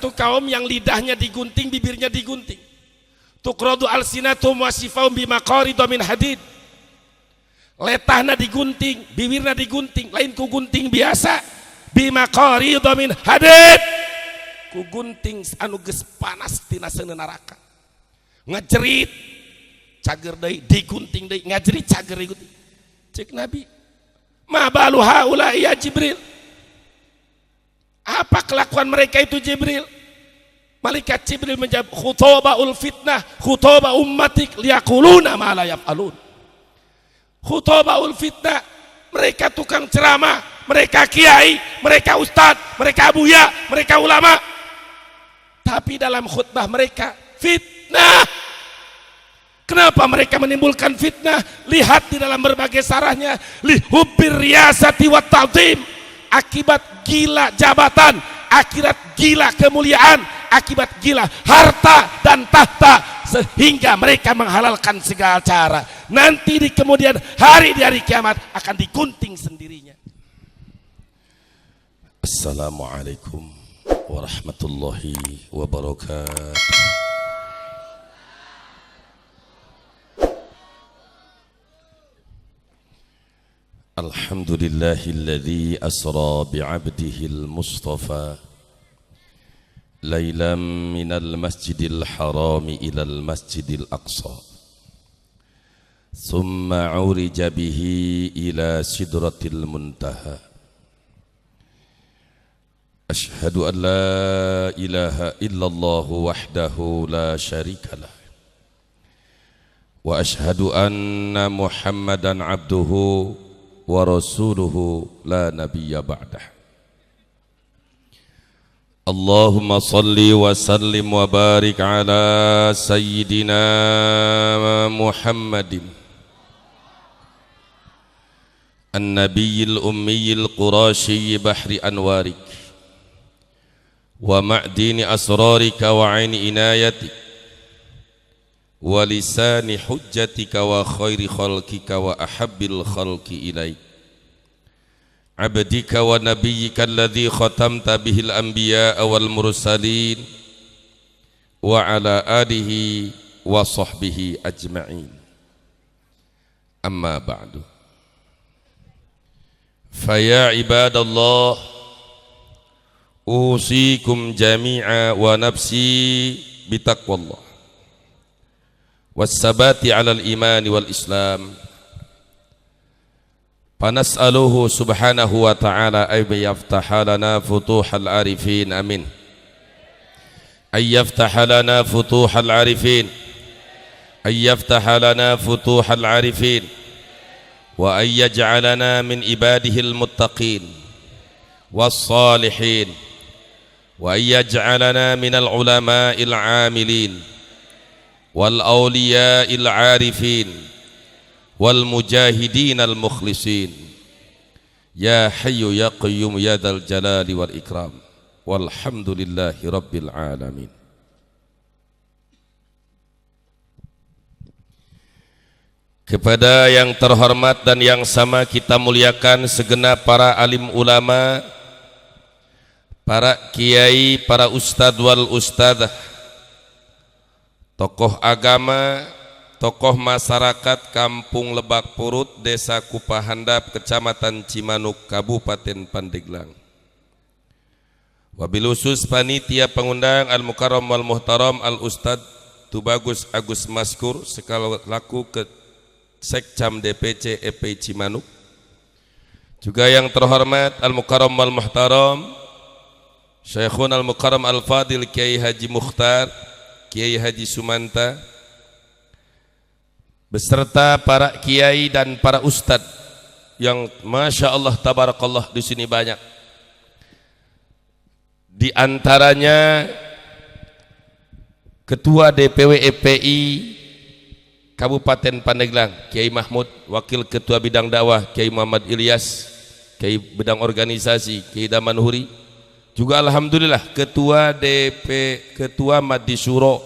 satu kaum yang lidahnya digunting, bibirnya digunting. Tuqradu alsinatum wasifahum bimaqarid min hadid. Letahna digunting, bibirna digunting, lain ku gunting biasa. Bimaqarid min hadid. Ku gunting anu geus panas tina seuneu neraka. Ngajerit cager deui, digunting deui, ngajerit cager digunting. Cek Nabi, ma balu haula ya Jibril. Apa kelakuan mereka itu Jibril? Malaikat Jibril menjawab, khutoba'ul fitnah, khutoba'u ummatik liyaquluna ma la yaf'alun. Khutoba'ul fitnah, mereka tukang ceramah, mereka kiai, mereka ustadz, mereka buya, mereka ulama. Tapi dalam khutbah mereka fitnah. Kenapa mereka menimbulkan fitnah? Lihat di dalam berbagai sarahnya, lihubbir riyasati wat ta'zim. Akibat gila jabatan, akibat gila kemuliaan, akibat gila harta dan tahta, sehingga mereka menghalalkan segala cara. Nanti di kemudian hari, di hari kiamat akan digunting sendirinya. Assalamualaikum warahmatullahi wabarakatuh. Alhamdulillahilladzi asra bi'abdihil mustafa laylan minal masjidil harami ilal masjidil aqsa thumma urija bihi ila sidratil muntaha. Ashhadu an la ilaha illallah wahdahu la syarikalah wa ashhadu anna muhammadan abduhu wa rasuluhu la nabiyya ba'dah. Allahumma salli wa sallim wa barik ala sayyidina Muhammadin an-nabiyyil ummiyil qurashiyyi bahri anwarik wa ma'dini asrarika wa aini inayatik wa lisani hujjatika wa khairi khalqika wa ahabbil khalqi ilaik abdika wa nabiyyika alladhi khatamta bihil anbiya'a wal mursalin wa ala alihi wa sahbihi ajma'in. Amma ba'du, faya ibadallah usikum jami'a wa nafsi bitaqwallah wassabati alal imani wal islam. Panas'aluhu subhanahu wa ta'ala ay yaftaha lana futuhal arifin, amin. Ay yaftaha lana futuhal arifin, ay yaftaha lana futuhal arifin, wa ay yaj'alana min ibadihil muttaqin was salihin, wa ay yaj'alana minal ulama'il amilin wal awliya'il arifin wal mujahidin al mukhlisin. Ya hayyu ya qayyum ya dzal jalali wal ikram. Walhamdulillahi rabbil alamin. Kepada yang terhormat dan yang sama kita muliakan segenap para alim ulama, para kiai, para ustadz wal ustadzah, tokoh agama, tokoh masyarakat Kampung Lebak Purut, Desa Kupahandap, Kecamatan Cimanuk, Kabupaten Pandeglang. Wabil khusus panitia pengundang Al-Mukarram wal Muhtaram Al-Ustad Tubagus Agus Maskur sekalaku ke Sekcam DPC EP Cimanuk. Juga yang terhormat Al-Mukarram wal Muhtaram Syekhun Al-Mukarram Al-Fadil Kiai Haji Mukhtar, Kiai Haji Sumanta, beserta para kiai dan para ustadz yang masya Allah tabarakallah di sini banyak. Di antaranya Ketua DPW EPI Kabupaten Pandeglang Kiai Mahmud, Wakil Ketua Bidang Dakwah Kiai Muhammad Ilyas, Kiai Bidang Organisasi Kiai Damanhuri. Juga alhamdulillah Ketua Madi Syuro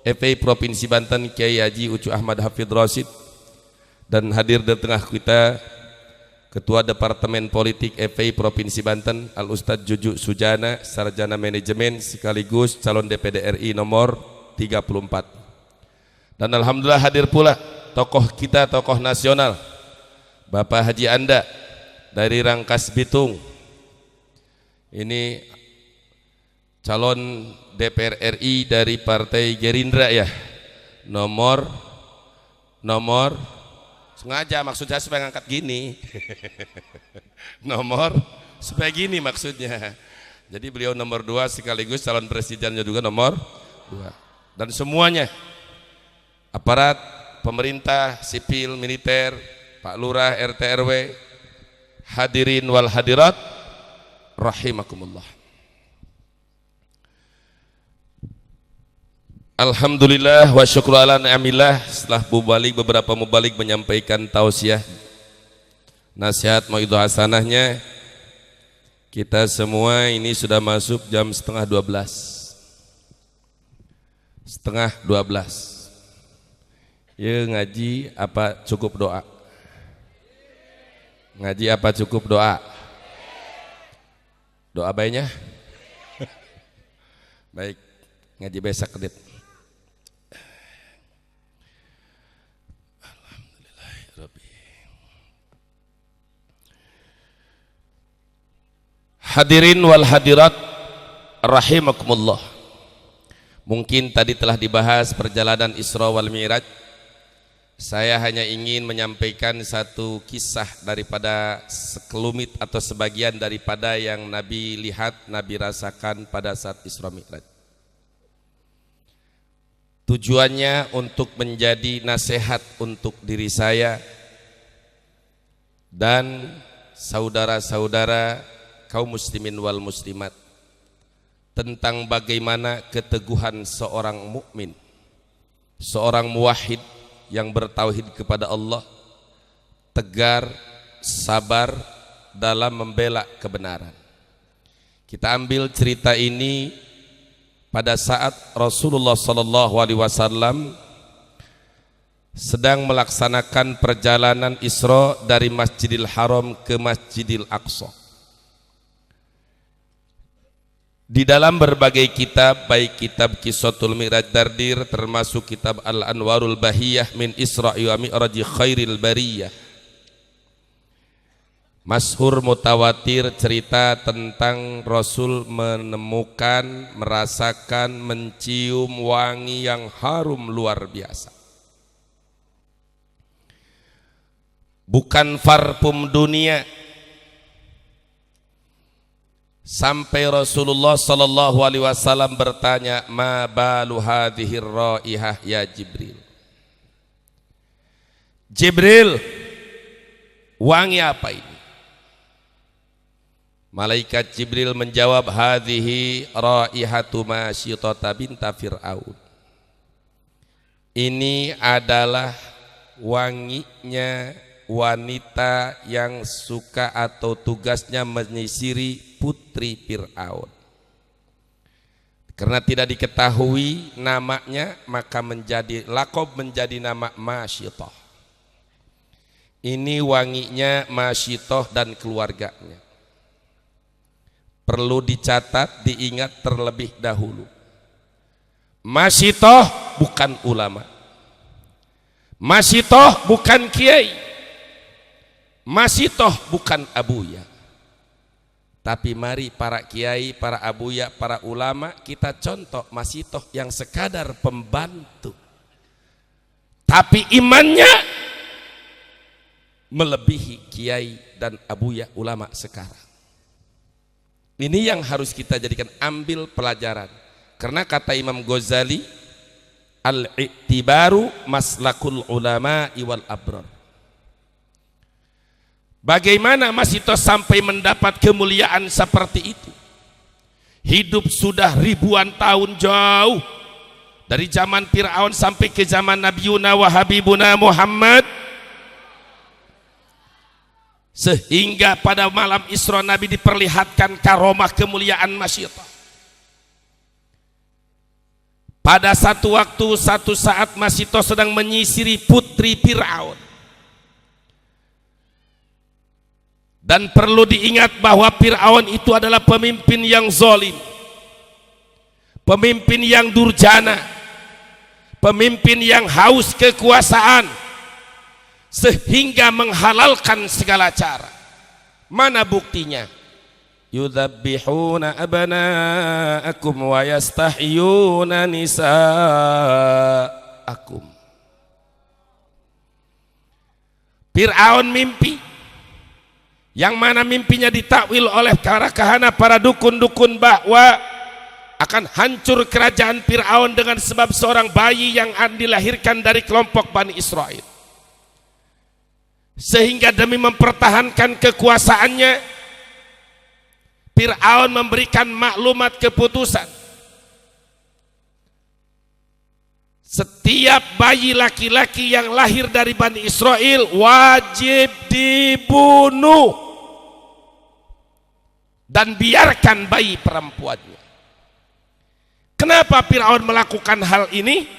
FPI Provinsi Banten Kiai Haji Ucu Ahmad Hafidh Rasid, dan hadir di tengah kita Ketua Departemen Politik FPI Provinsi Banten, Al-Ustadz Juju Sujana, Sarjana Manajemen sekaligus calon DPD RI nomor 34. Dan alhamdulillah hadir pula tokoh kita, tokoh nasional, Bapak Haji Anda dari Rangkas Bitung. Ini calon DPR RI dari Partai Gerindra ya. Nomor sengaja maksud saya supaya ngangkat gini. Nomor supaya gini maksudnya. Jadi beliau nomor 2 sekaligus calon presidennya juga nomor 2. Dan semuanya aparat pemerintah, sipil, militer, Pak Lurah, RT RW, hadirin wal hadirat rahimakumullah. Alhamdulillah wa syukru ala ni'amillah. Setelah beberapa mubalik menyampaikan tausiah, nasihat mauidhah hasanahnya, kita semua ini sudah masuk jam setengah 12. Ya ngaji apa cukup doa? Ngaji apa cukup doa? Doa baiknya? Baik, ngaji besok kedit. Hadirin wal hadirat rahimakumullah. Mungkin tadi telah dibahas perjalanan Isra wal Mi'raj. Saya hanya ingin menyampaikan satu kisah daripada sekelumit atau sebagian daripada yang Nabi lihat, Nabi rasakan pada saat Isra Mi'raj. Tujuannya untuk menjadi nasihat untuk diri saya dan saudara-saudara kaum muslimin wal muslimat tentang bagaimana keteguhan seorang mukmin, seorang muwahhid yang bertauhid kepada Allah, tegar, sabar dalam membela kebenaran. Kita ambil cerita ini pada saat Rasulullah SAW sedang melaksanakan perjalanan Isra dari Masjidil Haram ke Masjidil Aqsa. Di dalam berbagai kitab, baik kitab Qissatul Mi'raj Dardir, termasuk kitab Al-Anwarul Bahiyah min Isra'i wa Mi'raji Khairil Bariyah, masyhur mutawatir cerita tentang Rasul menemukan, merasakan, mencium wangi yang harum luar biasa. Bukan parfum dunia. Sampai Rasulullah sallallahu alaihi wasallam bertanya, "Ma balu hadhir raihah ya Jibril?" Jibril, wangi apa ini? Malaikat Jibril menjawab, "Hadhihi raihatu Masyitata binta Fir'aun." Ini adalah wanginya wanita yang suka atau tugasnya menyisiri putri Fir'aun. Karena tidak diketahui namanya, maka menjadi lakob, menjadi nama Masyitah. Ini wanginya Masyitah dan keluarganya. Perlu dicatat, diingat terlebih dahulu. Masyitah bukan ulama, Masyitah bukan kiai, Masyitah bukan abuya. Tapi mari para kiai, para abuya, para ulama kita contoh Masyitah yang sekadar pembantu, tapi imannya melebihi kiai dan abuya ulama sekarang. Ini yang harus kita jadikan ambil pelajaran. Karena kata Imam Ghazali, al-i'tibaru maslakul ulama wal abrar. Bagaimana Masyitah sampai mendapat kemuliaan seperti itu? Hidup sudah ribuan tahun jauh, dari zaman Fir'aun sampai ke zaman Nabiuna wa Habibuna Muhammad, sehingga pada malam Isra Nabi diperlihatkan karomah kemuliaan Masyitah. Pada satu waktu, satu saat Masyitah sedang menyisiri putri Fir'aun. Dan perlu diingat bahwa Fir'aun itu adalah pemimpin yang zalim, pemimpin yang durjana, pemimpin yang haus kekuasaan, sehingga menghalalkan segala cara. Mana buktinya? Yudzabbihuna abna'akum wa yastahyuna nisa'akum. Fir'aun mimpi, yang mana mimpinya ditakwil oleh para kahana, para dukun-dukun, bahwa akan hancur kerajaan Fir'aun dengan sebab seorang bayi yang dilahirkan dari kelompok Bani Israel. Sehingga demi mempertahankan kekuasaannya, Fir'aun memberikan maklumat keputusan, setiap bayi laki-laki yang lahir dari Bani Israel wajib dibunuh dan biarkan bayi perempuannya. Kenapa Fir'aun melakukan hal ini?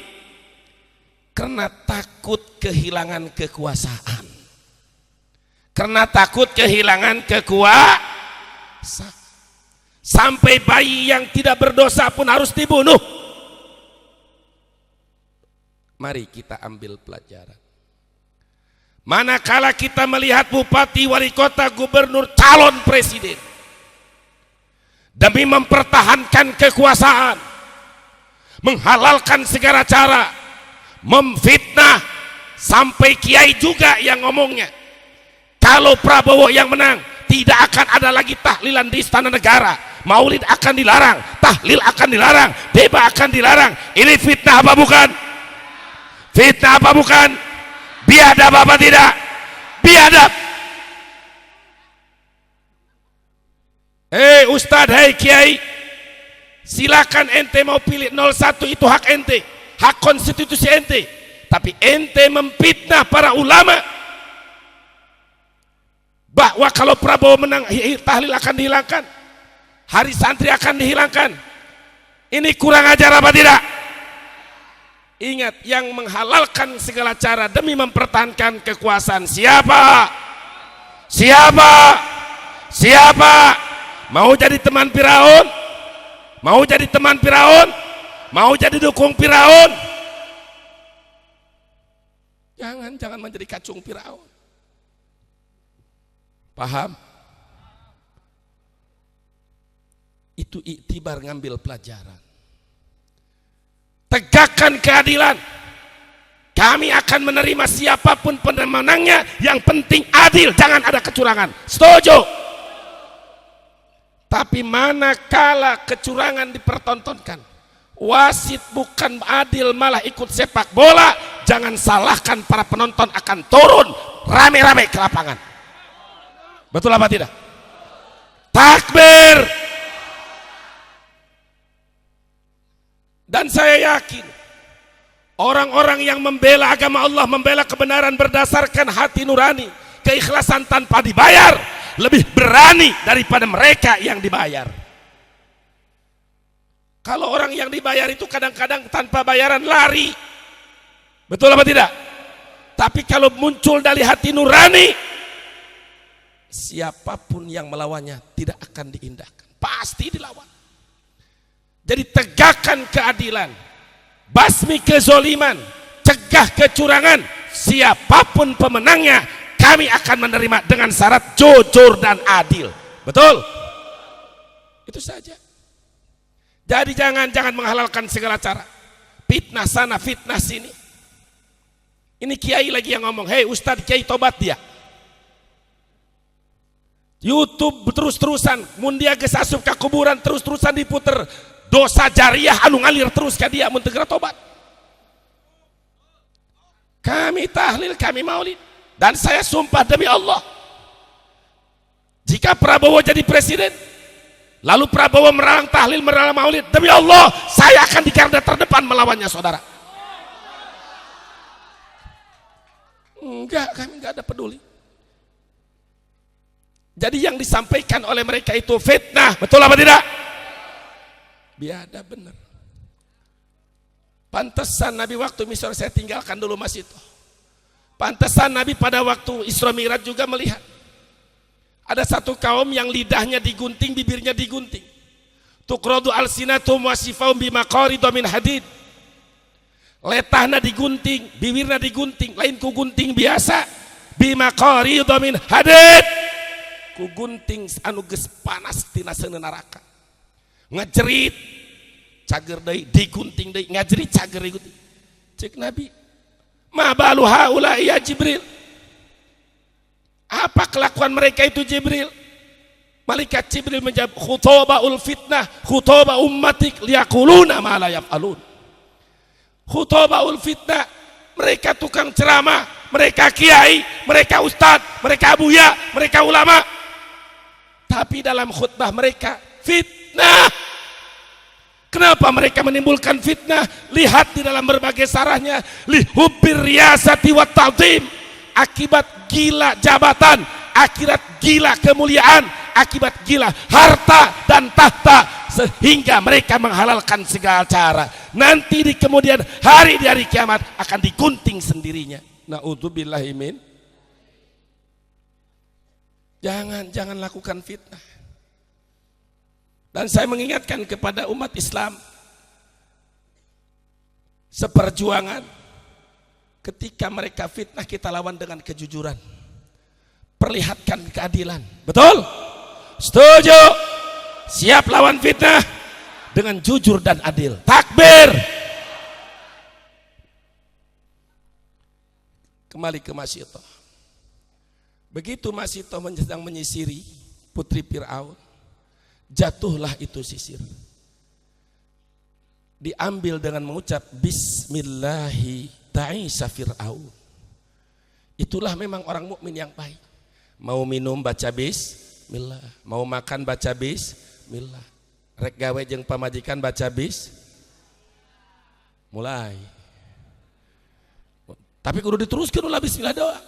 Karena takut kehilangan kekuasaan. Karena takut kehilangan kekuasaan. Sampai bayi yang tidak berdosa pun harus dibunuh. Mari kita ambil pelajaran. Manakala kita melihat bupati, wali kota, gubernur, calon presiden, demi mempertahankan kekuasaan, menghalalkan segala cara, memfitnah, sampai kiai juga yang ngomongnya, kalau Prabowo yang menang, tidak akan ada lagi tahlilan di istana negara, maulid akan dilarang, tahlil akan dilarang, debat akan dilarang. Ini fitnah apa bukan? Fitnah apa bukan? Biadab apa tidak? Biadab. Hei Ustadz, hei Kiai, silakan ente mau pilih 01, itu hak ente, hak konstitusi ente. Tapi ente memfitnah para ulama bahwa kalau Prabowo menang tahlil akan dihilangkan, hari santri akan dihilangkan. Ini kurang ajar apa tidak? Ingat, yang menghalalkan segala cara demi mempertahankan kekuasaan siapa? Siapa? Siapa? Mau jadi teman Firaun? Mau jadi teman Firaun? Mau jadi dukung Firaun? Jangan menjadi kacung Firaun. Paham? Itu iktibar, ngambil pelajaran. Tegakkan keadilan. Kami akan menerima siapapun pemenangnya, yang penting adil, jangan ada kecurangan. Setuju? Tapi manakala kecurangan dipertontonkan, wasit bukan adil malah ikut sepak bola, jangan salahkan para penonton, akan turun rame-rame ke lapangan. Betul apa tidak? Takbir. Dan saya yakin orang-orang yang membela agama Allah, membela kebenaran berdasarkan hati nurani, keikhlasan tanpa dibayar, lebih berani daripada mereka yang dibayar. Kalau orang yang dibayar itu kadang-kadang tanpa bayaran lari. Betul apa tidak? Tapi kalau muncul dari hati nurani, siapapun yang melawannya tidak akan diindahkan, pasti dilawan. Jadi tegakkan keadilan, basmi kezoliman, cegah kecurangan. Siapapun pemenangnya, kami akan menerima dengan syarat jujur dan adil. Betul? Itu saja. Jadi jangan menghalalkan segala cara. Fitnah sana, fitnah sini. Ini kiai lagi yang ngomong, hei Ustadz Kiai tobat dia. YouTube terus-terusan, mundia gesasup ke kuburan terus-terusan diputer. Dosa jariah anu ngalir terus ke dia, muntegera tobat. Kami tahlil, kami maulid. Dan saya sumpah demi Allah, jika Prabowo jadi presiden, lalu Prabowo meralang tahlil, meralang maulid, demi Allah saya akan di garda terdepan melawannya, saudara. Enggak, kami enggak ada peduli. Jadi yang disampaikan oleh mereka itu fitnah, betul apa tidak? Biadab benar. Pantesan Nabi waktu Mi'raj, saya tinggalkan dulu masjid itu. Pantesan Nabi pada waktu Isra Mi'raj juga melihat Ada satu kaum yang lidahnya digunting, bibirnya digunting. Tuqradu alsinatum wasifaum bimaqaridha min hadid. Letahna digunting, bibirna digunting, lain ku gunting biasa. Bimaqaridha min hadid. Ku gunting anu geus panas tina seuneu neraka. Ngajerit cager deui, digunting deui, ngajerit cager digunting. Cek Nabi, ma balu haula ya Jibril. Apa kelakuan mereka itu Jibril? Malaikat Jibril menjawab, khutobaul fitnah, khutoba ummatik liyaquluna ma la yaf'alun. Khutobaul fitnah, mereka tukang ceramah, mereka kiai, mereka ustad, mereka buya, mereka ulama. Tapi dalam khutbah mereka fitnah. Kenapa mereka menimbulkan fitnah? Lihat di dalam berbagai sarahnya, lihubbir riyasati wat ta'zim. Akibat gila jabatan, akibat gila kemuliaan, akibat gila harta dan tahta, sehingga mereka menghalalkan segala cara. Nanti di kemudian hari, di hari kiamat akan digunting sendirinya. Na'udzubillahi min. Jangan lakukan fitnah. Dan saya mengingatkan kepada umat Islam, seperjuangan, ketika mereka fitnah kita lawan dengan kejujuran, perlihatkan keadilan. Betul? Setuju? Siap lawan fitnah dengan jujur dan adil. Takbir. Kembali ke Masitoh. Begitu Masitoh sedang menyisiri putri Fir'aun, jatuhlah itu sisir. Diambil dengan mengucap Bismillahi ta'isa Fir'aun. Itulah memang orang mukmin yang baik. Mau minum baca bismillah, mau makan baca bismillah, rek gawe jeung pamajikan baca mulai. Tapi kudu diteruskeun ulah bismillah doa.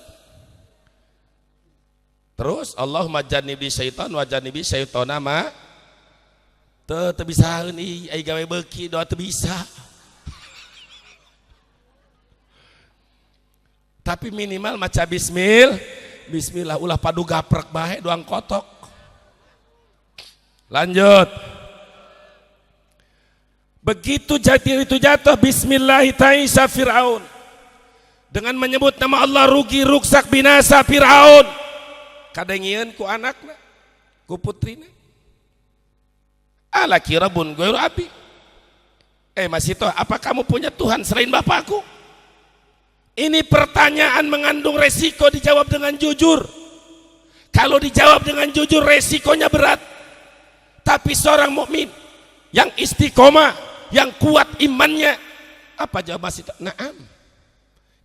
Terus Allahumma jannibi syaitan wa jannibi syaitana ma teu bisaeun ieu ai gawe beuki doa teu bisa. Tapi minimal maca bismillah ulah padu gaprek bae doang kotok. Lanjut. Begitu itu jatuh bismillahi ta'isa Fir'aun. Dengan menyebut nama Allah rugi ruksak binasa Fir'aun. Kadengieun ku anakna, ku putrina. Ala kira bun gue abi. Masitoh, apa kamu punya Tuhan selain bapakku? Ini pertanyaan mengandung resiko dijawab dengan jujur. Kalau dijawab dengan jujur resikonya berat. Tapi seorang mukmin yang istiqomah, yang kuat imannya, apa jawab Masitoh? Naam.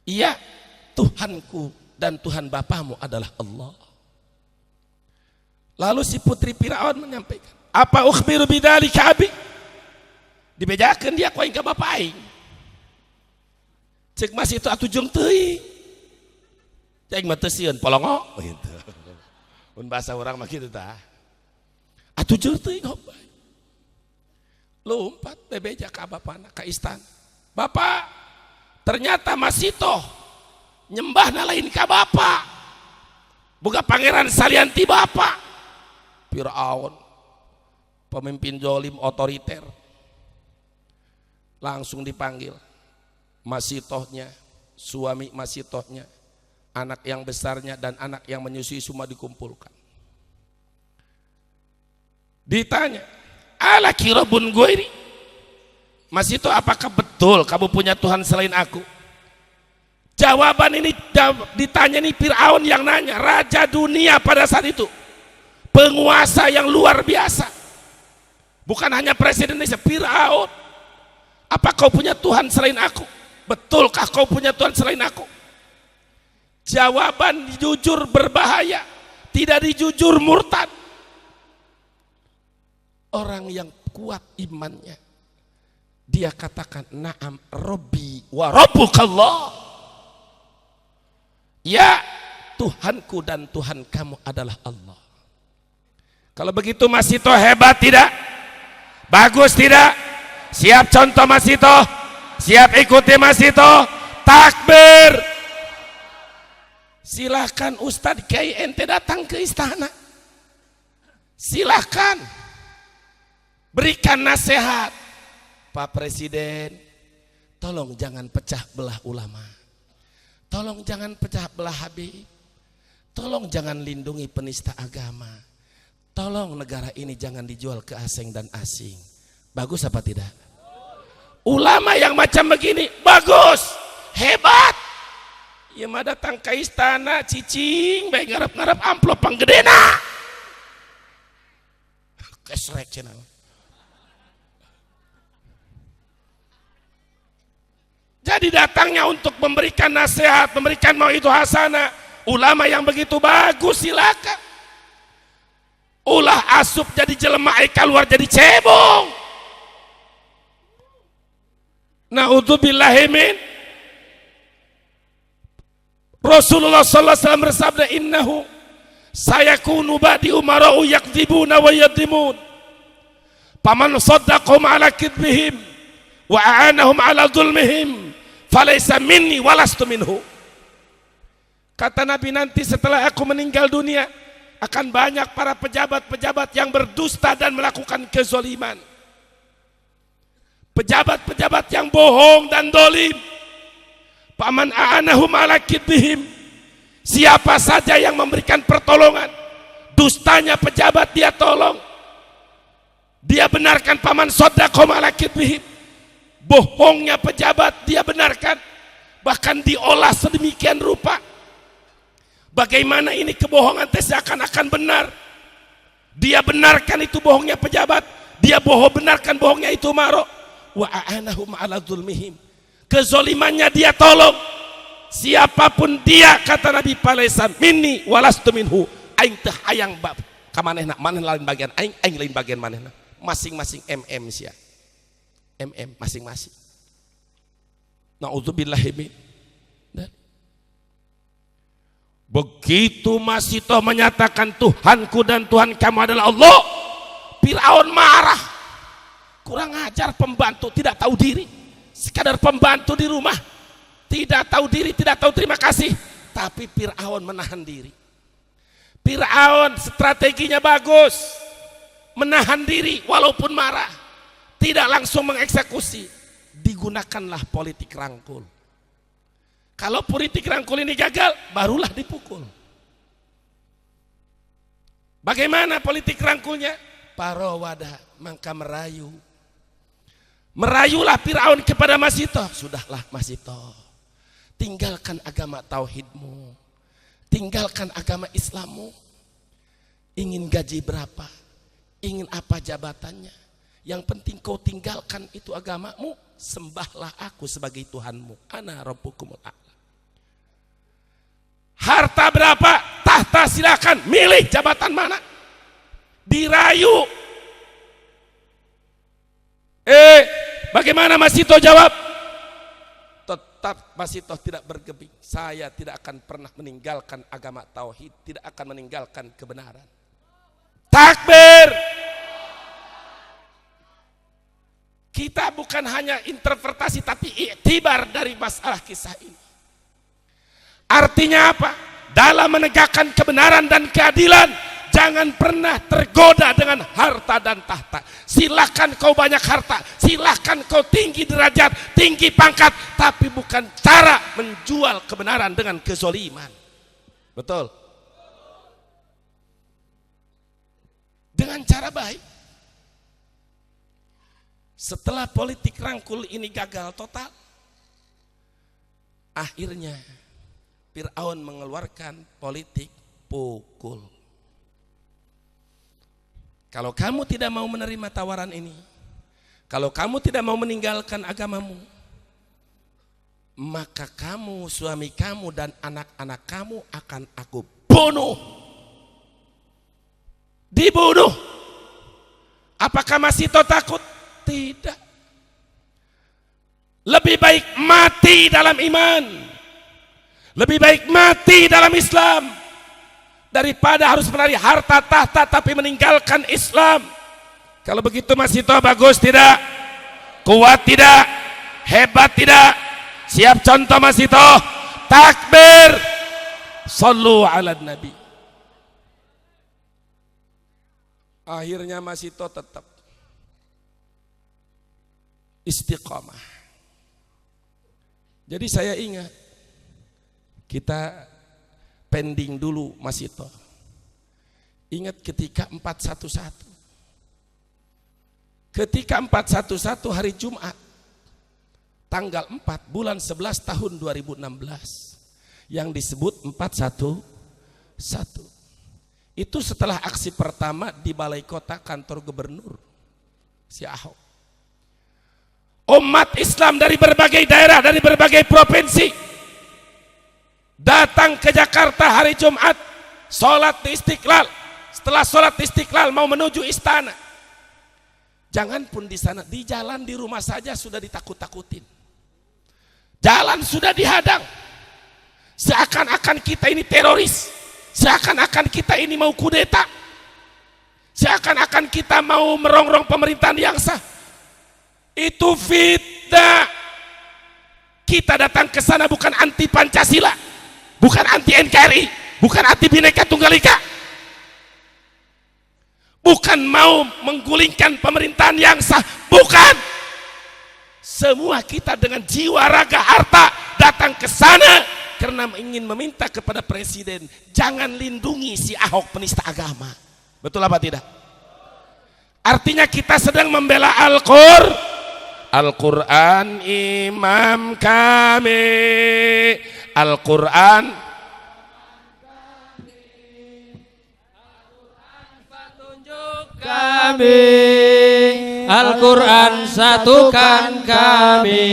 Iya, Tuhanku dan Tuhan bapamu adalah Allah. Lalu si putri Fir'aun menyampaikan, apa ukhbiru bidzalika abi? Dibejakeun dia ku aing ka bapa aing. Cek Masitoh atuh jeung teuing. Cek mah teu sieun polongo gitu. Mun bahasa urang mah kitu tah. Atuh jeung teuing hobay. Lompat bebeja ka bapana ka istana. Bapak, ternyata Masitoh nyembahna lain ka bapa. Boga pangeran salian ti bapa. Fir'aun pemimpin zalim otoriter langsung dipanggil. Masitohnya, suami Masitohnya, anak yang besarnya dan anak yang menyusui semua dikumpulkan. Ditanya, ala kira bun goiri, Masitoh, apakah betul kamu punya Tuhan selain aku? Jawaban ini ditanya nih Fir'aun yang nanya, raja dunia pada saat itu, penguasa yang luar biasa, bukan hanya presiden Indonesia, Fir'aun. Apa kau punya Tuhan selain aku? Betulkah kau punya Tuhan selain aku? Jawaban jujur berbahaya, tidak dijujur murtad. Orang yang kuat imannya, dia katakan na'am Rabbi wa Rabbukallah. Ya, Tuhanku dan Tuhan kamu adalah Allah. Kalau begitu Masitoh hebat tidak? Bagus tidak? Siap contoh Masitoh? Siap ikuti Masitoh? Takbir. Silahkan Ustadz Kiai ente datang ke istana. Silahkan berikan nasihat. Pak Presiden, tolong jangan pecah belah ulama. Tolong jangan pecah belah Habib. Tolong jangan lindungi penista agama. Tolong negara ini jangan dijual ke asing dan asing. Bagus apa tidak? Ulama yang macam begini bagus, hebat. Ya mah datang ke istana cicing, baik ngarep-ngarep amplop panggedena. Kesrek cenah. Jadi datangnya untuk memberikan nasihat, memberikan mau'idhah hasanah. Ulama yang begitu bagus silakan. Ulah asup jadi jelema keluar jadi cebong. Na'udzubillahi min. Rasulullah sallallahu alaihi wasallam bersabda, innahu sayakunu ba'di umara'u yakdzibuna wa yadhimun. Faman saddaqahum ala kidbihim wa a'anahum ala zulmihim falaysa minni walastu minhu. Kata Nabi, nanti setelah aku meninggal dunia akan banyak para pejabat-pejabat yang berdusta dan melakukan kezaliman. Pejabat-pejabat yang bohong dan dolim. Faman a'anahum ala kidbihim, siapa saja yang memberikan pertolongan, dustanya pejabat dia tolong, dia benarkan. Faman saddaqahum ala kidbihim, bohongnya pejabat dia benarkan, bahkan diolah sedemikian rupa. Bagaimana ini kebohongan seakan-akan benar. Dia benarkan itu bohongnya pejabat, dia benarkan bohongnya itu Umaro. Wa a'anahum ala zulmihim, kezolimannya dia tolong. Siapapun dia, kata Nabi, falaysa minni walastu minhu. Aing teh hayang bab ka manehna, manehna lain bagian aing, aing lain bagian manehna. Masing-masing MM sia. MM masing-masing. Na'udzubillahi min. Begitu Masitoh menyatakan Tuhanku dan Tuhan kamu adalah Allah, Fir'aun marah. Kurang ajar pembantu, tidak tahu diri. Sekadar pembantu di rumah, tidak tahu diri, tidak tahu terima kasih. Tapi Fir'aun menahan diri. Fir'aun strateginya bagus, menahan diri walaupun marah, tidak langsung mengeksekusi. Digunakanlah politik rangkul. Kalau politik rangkul ini gagal, barulah dipukul. Bagaimana politik rangkulnya? Parawada, maka merayu. Merayulah Fir'aun kepada Masitoh. Sudahlah Masitoh, tinggalkan agama tauhidmu, tinggalkan agama Islammu. Ingin gaji berapa, ingin apa jabatannya, yang penting kau tinggalkan itu agamamu. Sembahlah aku sebagai Tuhanmu. Ana rabbukumul a'la. Harta berapa, tahta silakan, milih jabatan mana. Dirayu. Bagaimana Masitoh jawab? Tetap Masitoh tidak bergeming. Saya tidak akan pernah meninggalkan agama tauhid, tidak akan meninggalkan kebenaran. Takbir. Kita bukan hanya interpretasi, tapi iktibar dari masalah kisah ini. Artinya apa? Dalam menegakkan kebenaran dan keadilan, jangan pernah tergoda dengan harta dan tahta. Silahkan kau banyak harta, silahkan kau tinggi derajat, tinggi pangkat, tapi bukan cara menjual kebenaran dengan kezoliman. Betul? Dengan cara baik. Setelah politik rangkul ini gagal total, akhirnya Fir'aun mengeluarkan politik pukul. Kalau kamu tidak mau menerima tawaran ini, kalau kamu tidak mau meninggalkan agamamu, maka kamu, suami kamu, dan anak-anak kamu akan aku bunuh. Dibunuh. Apakah Masitoh takut? Tidak. Lebih baik mati dalam iman, lebih baik mati dalam Islam daripada harus mencari harta tahta tapi meninggalkan Islam. Kalau begitu Masitoh bagus tidak? Kuat tidak? Hebat tidak? Siap contoh Masitoh? Takbir. Sallu ala Nabi. Akhirnya Mas Ito tetap istiqomah. Jadi saya ingat, kita pending dulu Mas Ito. Ingat ketika 411. Ketika 411 hari Jumat, tanggal 4 bulan 11 tahun 2016, yang disebut 411. Itu setelah aksi pertama di Balai Kota kantor gubernur si Ahok. Umat Islam dari berbagai daerah, dari berbagai provinsi datang ke Jakarta hari Jumat, sholat di Istiqlal. Setelah sholat di Istiqlal mau menuju istana. Jangan pun di sana, di jalan di rumah saja sudah ditakut-takutin. Jalan sudah dihadang. Seakan-akan kita ini teroris. Seakan-akan kita ini mau kudeta. Seakan-akan kita mau merongrong pemerintahan yang sah. Itu fitnah. Kita datang ke sana bukan anti Pancasila, bukan anti NKRI, bukan anti Bhinneka Tunggal Ika, bukan mau menggulingkan pemerintahan yang sah, bukan. Semua kita dengan jiwa raga harta datang ke sana karena ingin meminta kepada presiden, jangan lindungi si Ahok penista agama. Betul apa tidak? Artinya kita sedang membela Al-Quran imam kami, Al-Quran petunjuk kami, Al-Quran satukan kami,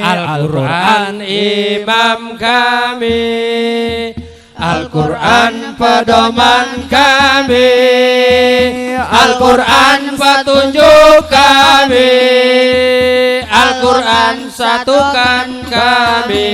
Al-Quran imam kami, Al-Quran pedoman kami, Al-Quran petunjuk kami, Al-Quran satukan kami.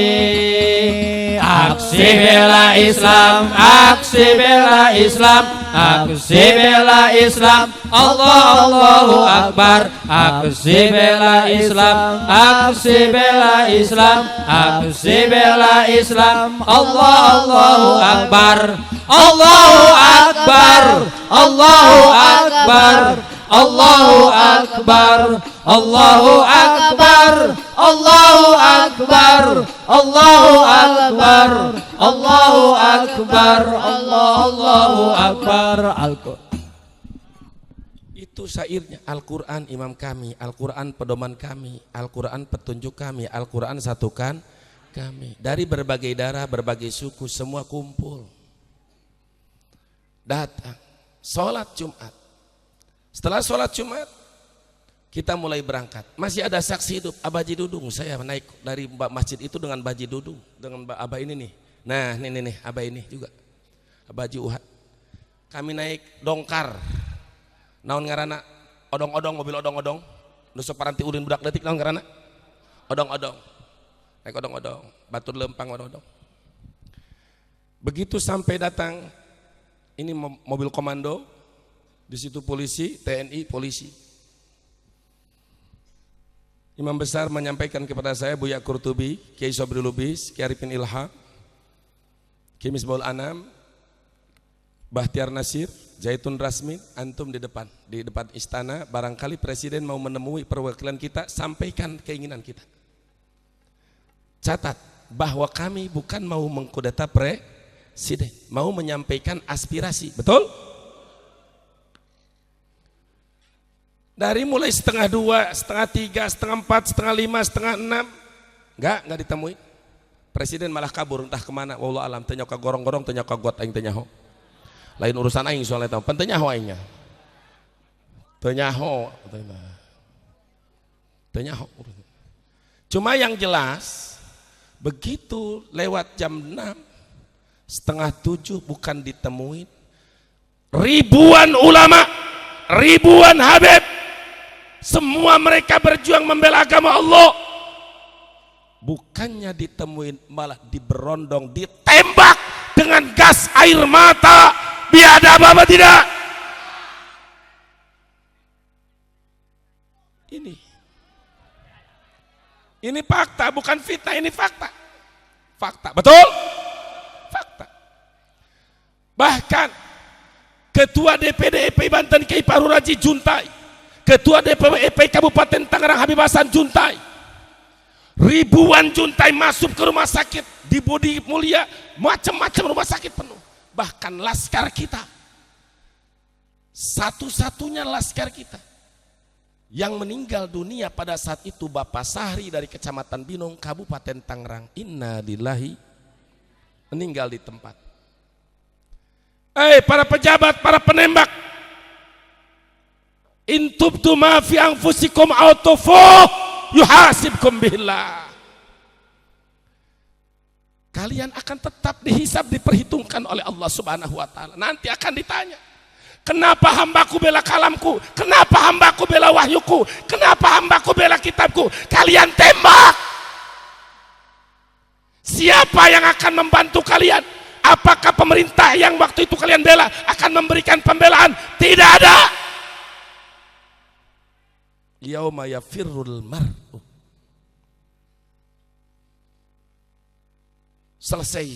Aksi bela Islam, aksi bela Islam, aksi bela Islam, Allahu Akbar. Aksi bela Islam, aksi bela Islam, aksi bela Islam, Allahu Akbar. Allahu Akbar, Allahu Akbar, Allahu Akbar, Allahu Akbar, Allahu Akbar, Allahu Akbar, Allahu Akbar, Allahu Akbar. Itu syairnya. Al-Quran imam kami, Al-Quran pedoman kami, Al-Quran petunjuk kami, Al-Quran satukan kami. Dari berbagai daerah, berbagai suku, semua kumpul datang sholat Jumat. Setelah sholat Jumat kita mulai berangkat. Masih ada saksi hidup Abaji Dudung. Saya naik dari masjid itu dengan Baji Dudung, dengan Abah ini nih. Nah ini nih Abah ini juga Abaji Uhad. Kami naik dongkar. Naon ngaranna? Odong-odong, mobil odong-odong. Nu saparanti ulin budak leutik naon ngaranna? Odong-odong. Naik odong-odong, batur lempang odong-odong. Begitu sampai datang ini mobil komando, di situ polisi, TNI, polisi. Imam besar menyampaikan kepada saya, Buya Qurtubi, Kiai Sobri Lubis, Kiai Arifin Ilham, Kiai Misbahul Anam, Bahtiar Nasir, Zaitun Rasmin, antum di depan istana. Barangkali presiden mau menemui perwakilan kita, sampaikan keinginan kita. Catat bahwa kami bukan mau mengkudeta presiden, mau menyampaikan aspirasi, betul? Dari mulai 1:30, 1:30, 1:30, 1:30, 1:30, 1:35, enggak ditemui. Presiden malah kabur entah kemana. Wallahu alam, teu nyoka gorong-gorong, teu nyoka got aing teu nyaho. Lain urusan aing soalnya tahu. Penting nyaho aingnya. Teu nyaho. Teu nyaho. Cuma yang jelas begitu lewat jam 6, 6:30 bukan ditemuin. Ribuan ulama, ribuan habib, semua mereka berjuang membela agama Allah. Bukannya ditemuin, malah diberondong, ditembak dengan gas air mata. Biadab apa tidak? Ini fakta, bukan fitnah, ini fakta. Fakta, betul? Fakta. Bahkan Ketua DPD EPI Banten Kiai Fahru Raji juntai, Ketua DPW EP Kabupaten Tangerang Habib Hasan juntai. Ribuan juntai masuk ke rumah sakit di Budi Mulia, macam-macam rumah sakit penuh. Bahkan laskar kita, satu-satunya laskar kita yang meninggal dunia pada saat itu Bapak Sahri dari Kecamatan Binong, Kabupaten Tangerang. Inna lillahi, meninggal di tempat. Para pejabat, para penembak, intubtu ma fi anfusikum autufu yuhasibkum billah. Kalian akan tetap dihisab, diperhitungkan oleh Allah Subhanahu wa taala. Nanti akan ditanya, kenapa hambaku bela kalamku? Kenapa hambaku bela wahyuku? Kenapa hambaku bela kitabku? Kalian tembak. Siapa yang akan membantu kalian? Apakah pemerintah yang waktu itu kalian bela akan memberikan pembelaan? Tidak ada. Yauma yafirrul mar'u. Selesai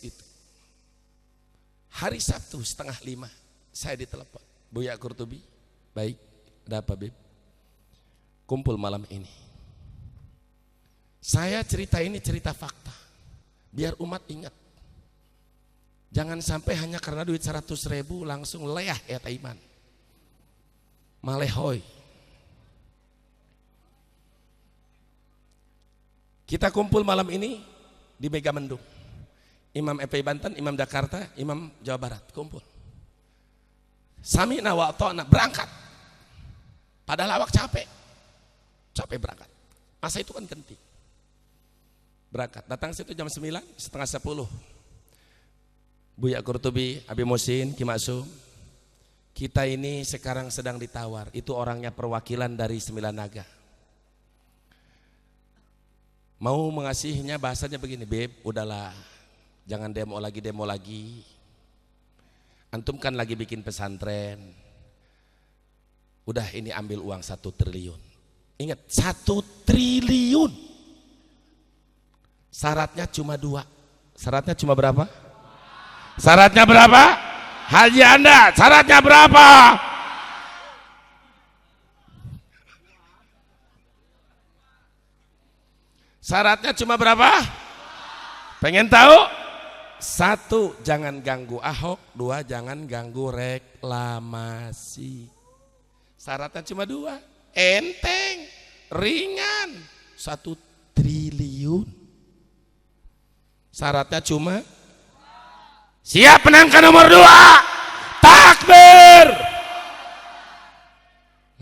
itu. Hari Sabtu 4:30 saya ditelepon. Buya Kurtubi, baik, ada apa Beb? Kumpul malam ini. Saya cerita ini cerita fakta, biar umat ingat. Jangan sampai hanya karena duit 100.000 langsung leah ya Taiman. Malehoy. Kita kumpul malam ini di Megamendung. Imam EP Banten, Imam Jakarta, Imam Jawa Barat kumpul. Sami'na wa ata'na, berangkat. Padahal awak capek berangkat. Masa itu kan genting. Berangkat, datang situ jam 9, setengah 10. Buya Kurtubi, Abi Musin, Ki Maksum. Kita ini sekarang sedang ditawar. Itu orangnya perwakilan dari 9 naga. Mau mengasihnya bahasanya begini, Beb, udahlah, jangan demo lagi. Antum kan lagi bikin pesantren. Udah ini ambil uang 1 triliun. Ingat, 1 triliun. Syaratnya cuma 2. Syaratnya cuma berapa? Syaratnya berapa? Haji Anda, syaratnya berapa? Syaratnya cuma berapa? Pengen tahu? 1, jangan ganggu Ahok. 2, jangan ganggu reklamasi. Syaratnya cuma 2. Enteng, ringan. 1 triliun. Syaratnya cuma siap menangkan nomor 2. Takbir.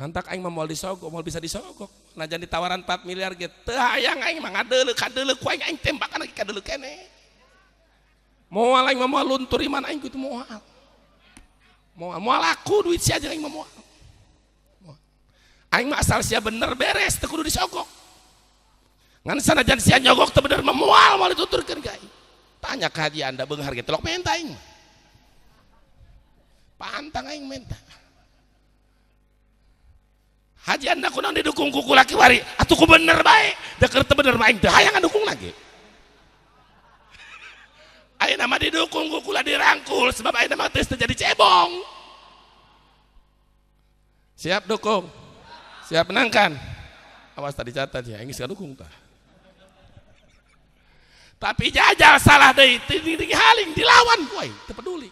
Nantak aing mah moal disogok, moal bisa disogok. Nah jadi tawaran 4 miliar gitu. Teu hayang aing mah ngadeuleu kadeuleu ku aing tembakan lagi kadeuleu kene. Moal aing mah moal luntur iman aing kitu moal. Moal aku duit sia jeung aing mah moal. Aing mah asal sia bener beres teu kudu disogok. Ngan sanajan sia nyogok teu bener mah moal dituturkeun ka aing. Tanya ka Haji Anda beunghar ge telok menta aing. Pantang aing menta. Haji Anda kunaon didukung kuku laki wari atuh ku bener bae deker teu bener mah aing teu hayang ngadukung lagi. Ayeuna mah didukung kuku lah dirangkul sebab ayeuna mah teu jadi cebong. Siap dukung? Siap menangkan? Awas tadi catat ya, aing geus dukung tah. Tapi jajal salah deui haling dilawan ku aing teu peduli.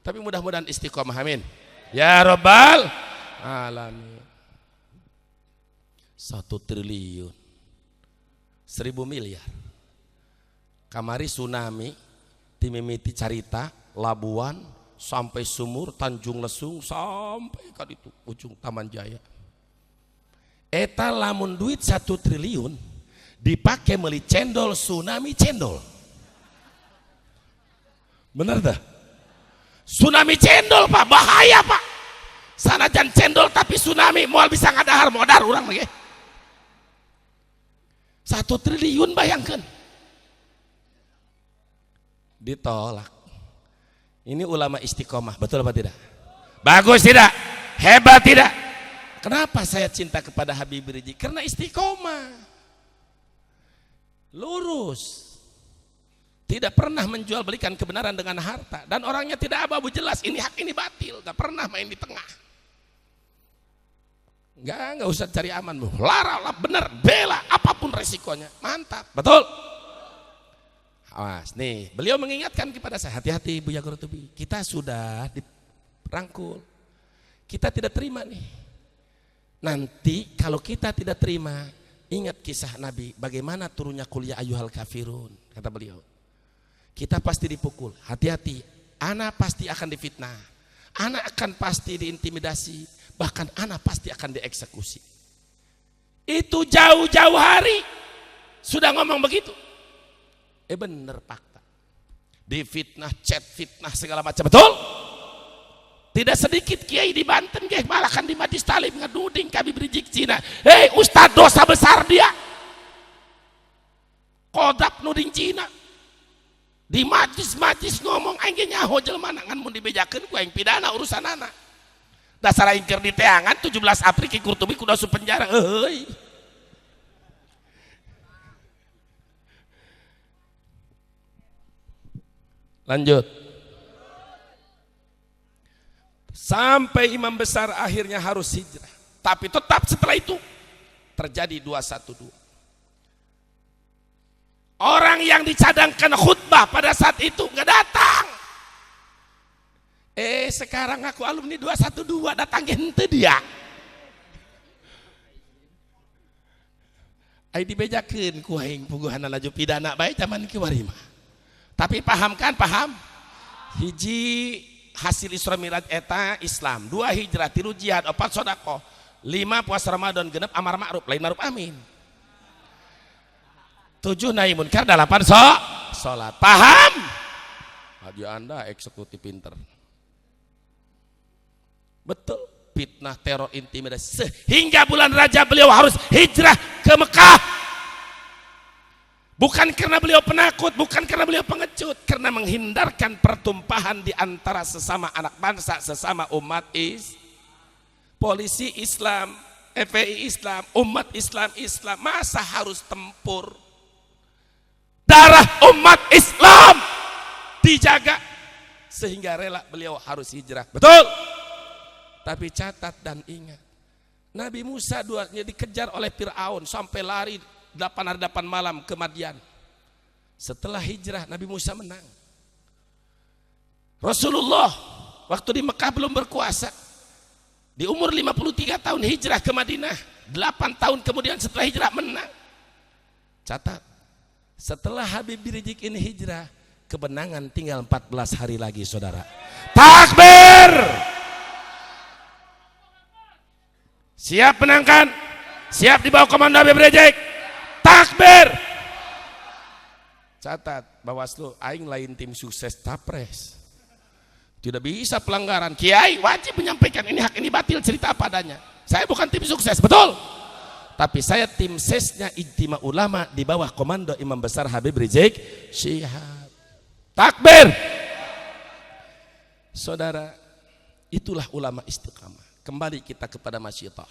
Tapi mudah-mudahan istiqomah amin. Ya Rabbal alamin. 1 triliun 1000 miliar kamari tsunami timimiti carita Labuan sampai Sumur Tanjung Lesung sampai ka ditu ujung Taman Jaya eta lamun duit 1 triliun dipake meuli cendol tsunami cendol bener dah tsunami cendol Pak bahaya Pak sanajan cendol tapi tsunami moal bisa ngadahar modar urang lagi 1 triliun bayangkan ditolak. Ini ulama istiqomah, betul apa tidak? Bagus tidak? Hebat tidak? Kenapa saya cinta kepada Habib Rizik? Karena istiqomah, lurus, tidak pernah menjual belikan kebenaran dengan harta, dan orangnya tidak abu-abu jelas ini hak ini batil, gak pernah main di tengah. Enggak usah cari aman, larang benar, bela apapun resikonya, mantap, betul. Awas nih, beliau mengingatkan kepada saya, hati-hati Buya Qurtubi, kita sudah dirangkul, kita tidak terima nih. Nanti kalau kita tidak terima, ingat kisah Nabi, bagaimana turunnya kuliah ayyuhal kafirun, kata beliau. Kita pasti dipukul, hati-hati, anak pasti akan difitnah, anak akan pasti diintimidasi, bahkan anak pasti akan dieksekusi. Itu jauh-jauh hari sudah ngomong begitu. Bener fakta. Difitnah, chat fitnah segala macam, betul? Tidak sedikit kiai di Banten, bahkan di Majlis Talim ngeduding kami berijik Cina. Ustadz dosa besar dia. Kodap nuding Cina. Di majlis ngomong aing nyaho jelema ngan mun dibejakeun ku aing pidana urusan anak. Dasar aing keur diteangan 17 April Ki Qurtubi kudu asup penjara euy. Lanjut. Sampai imam besar akhirnya harus hijrah. Tapi tetap setelah itu terjadi 212. Orang yang dicadangkan khutbah pada saat itu nggak datang. Sekarang aku alumni 212 datang ente dia. Ai dibejakeun ku aing puguhan laju pidana bae zaman kiwari mah. Tapi paham kan? Paham? Hiji hasil Isra Mi'raj eta Islam, 2 hijrah, 3 jihad, 4 sedekah, 5 puasa Ramadan, 6 amar ma'ruf, lain ma'ruf amin. 7 nahi munkar, 8 salat. Paham? Haji Anda eksekutif pinter. Betul, fitnah, teror, intimidasi. Sehingga bulan Rajab beliau harus hijrah ke Mekah. Bukan karena beliau penakut, bukan karena beliau pengecut, karena menghindarkan pertumpahan di antara sesama anak bangsa, sesama umat polisi Islam, FPI Islam, umat Islam, masa harus tempur? Darah umat Islam dijaga sehingga rela beliau harus hijrah. Betul? Tapi catat dan ingat, Nabi Musa dikejar oleh Fir'aun sampai lari 8 hari 8 malam ke Madian. Setelah hijrah Nabi Musa menang. Rasulullah waktu di Mekah belum berkuasa, di umur 53 tahun hijrah ke Madinah, 8 tahun kemudian setelah hijrah menang. Catat, setelah Habib Rizik ini hijrah, kemenangan tinggal 14 hari lagi, saudara. Takbir! Siap menangkan? Siap di bawah komando Habib Rizik? Takbir! Catat, Bawaslu, aing lain tim sukses Capres. Tidak bisa pelanggaran. Kiai wajib menyampaikan ini hak ini batil, cerita apa adanya. Saya bukan tim sukses, betul? Tapi saya tim sesnya Ijtima Ulama di bawah komando Imam Besar Habib Rizik Syihab. Takbir! Saudara, itulah ulama istiqamah. Kembali kita kepada Masyitoh.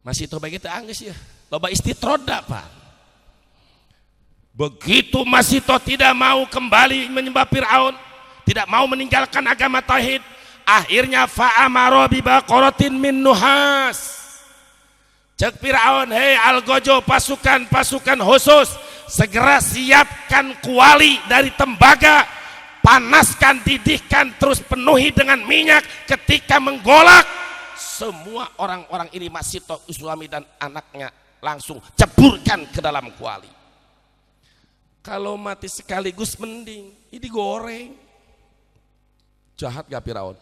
Masyitoh bagi kita angges ya. Loba istitroda Pak. Begitu Masyitoh tidak mau kembali menyembah Fir'aun, tidak mau meninggalkan agama tauhid, akhirnya fa'amaro bibaqaratin min nuhas. Cek Fir'aun, hei Algojo, pasukan khusus, segera siapkan kuali dari tembaga, panaskan, didihkan, terus penuhi dengan minyak. Ketika menggolak, semua orang-orang ini Masyitoh, Uslami dan anaknya langsung ceburkan ke dalam kuali. Kalau mati sekaligus mending, ini goreng. Jahat gak Firaun?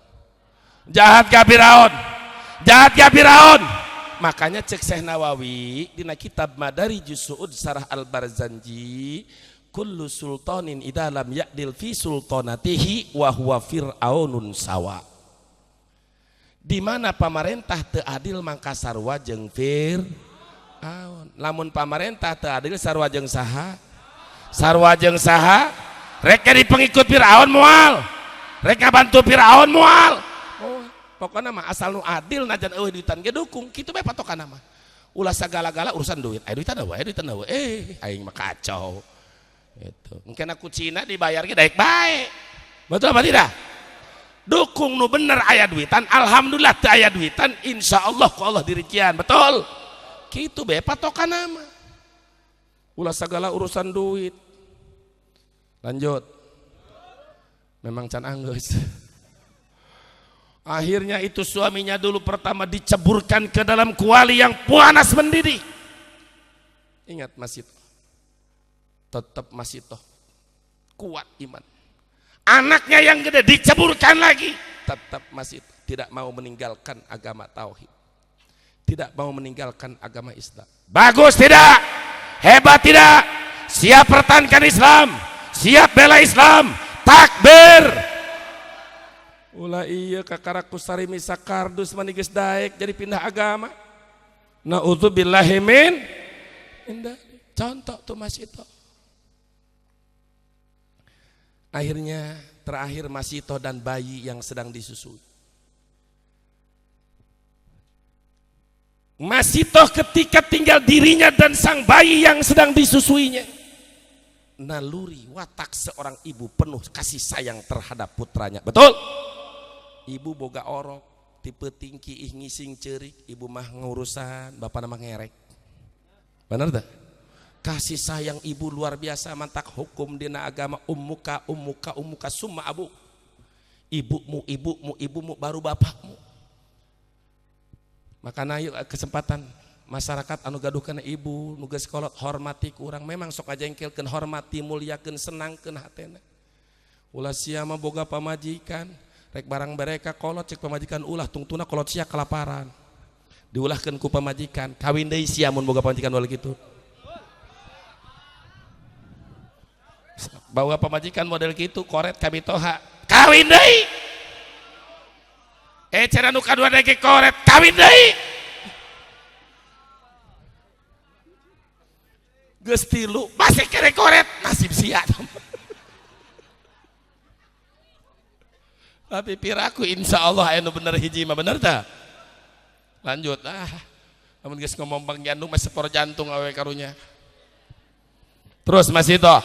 Jahat gak Firaun? Jahat gak Firaun? Makanya cek Syekh Nawawi dina kitab Madarijus Su'ud Sarah Al-Barzanji, kullu sultanin idza lam ya'dil fi sultanatihi wa huwa fir'aunun sawa. Di mana pemerintah teu adil mangka sarua jeung Fir'aun. Lamun pemerintah teu adil sarua jeung saha? Sarua jeung saha? Rek jadi pengikut Fir'aun moal. Rek bantu Fir'aun moal. Oh, pokoknya mah asal nu adil najan eueuh duitan ge dukung, kitu bae patokanna mah. Ulah sagala-gala urusan duit. Duitan eueuh, aing mah kacau. Itu. Mungkin aku Cina dibayar ge daek bae. Betul apa tidak? dukung nu bener aya duitan, alhamdulillah teu aya duitan, insyaallah ku Allah dirician, betul kitu be patokan nama ulah segala urusan duit. Lanjut, memang can anggeus. Akhirnya itu suaminya dulu pertama diceburkan ke dalam kuali yang panas mendidih. Ingat Mas Ito, tetap Mas Ito kuat iman. Anaknya yang gede diceburkan lagi, tetap masih tidak mau meninggalkan agama tauhid, tidak mau meninggalkan agama Islam. Bagus tidak? Hebat tidak? Siap pertahankan Islam, siap bela Islam, takbir. Ulah iya kakaraku sarimi sakardus manigis daek jadi pindah agama. Na'udzubillahi min. Contoh tuh Mas Ito. Akhirnya terakhir Mas Ito dan bayi yang sedang disusui. Mas Ito ketika tinggal dirinya dan sang bayi yang sedang disusuinya, naluri watak seorang ibu penuh kasih sayang terhadap putranya. Betul? Ibu boga orok, tipe tingki ngising cerik, ibu mah ngurusan, bapak nama ngerek. Benar tak? Kasih sayang ibu luar biasa, mantak hukum dina agama ummuka summa abu. Ibumu baru bapakmu. Makanya yuk kesempatan masyarakat anu gaduh kana ibu, nu geus kolot hormati ku urang, memang sok ajengkelkeun, hormati, mulyakeun, senangkeun hatena. Ulah sia mah boga pamajikan, rek barang mereka kolot cek pamajikan ulah tungtuna kolot sia kelaparan. Diulahkeun ku pamajikan, kawin deui sia mun boga pamajikan ulah kitu. Bawa pemajikan model gitu koret kami toha kawin deui, cara nu kadua dege koret kawin deui, geus tilu masih kere koret nasib sia. Tapi piraku insyaallah aya nu bener hiji mah bener tah. Lanjut namun geus ngomong bang jantung mah sepor jantung awe karunya. Terus Mas Ito.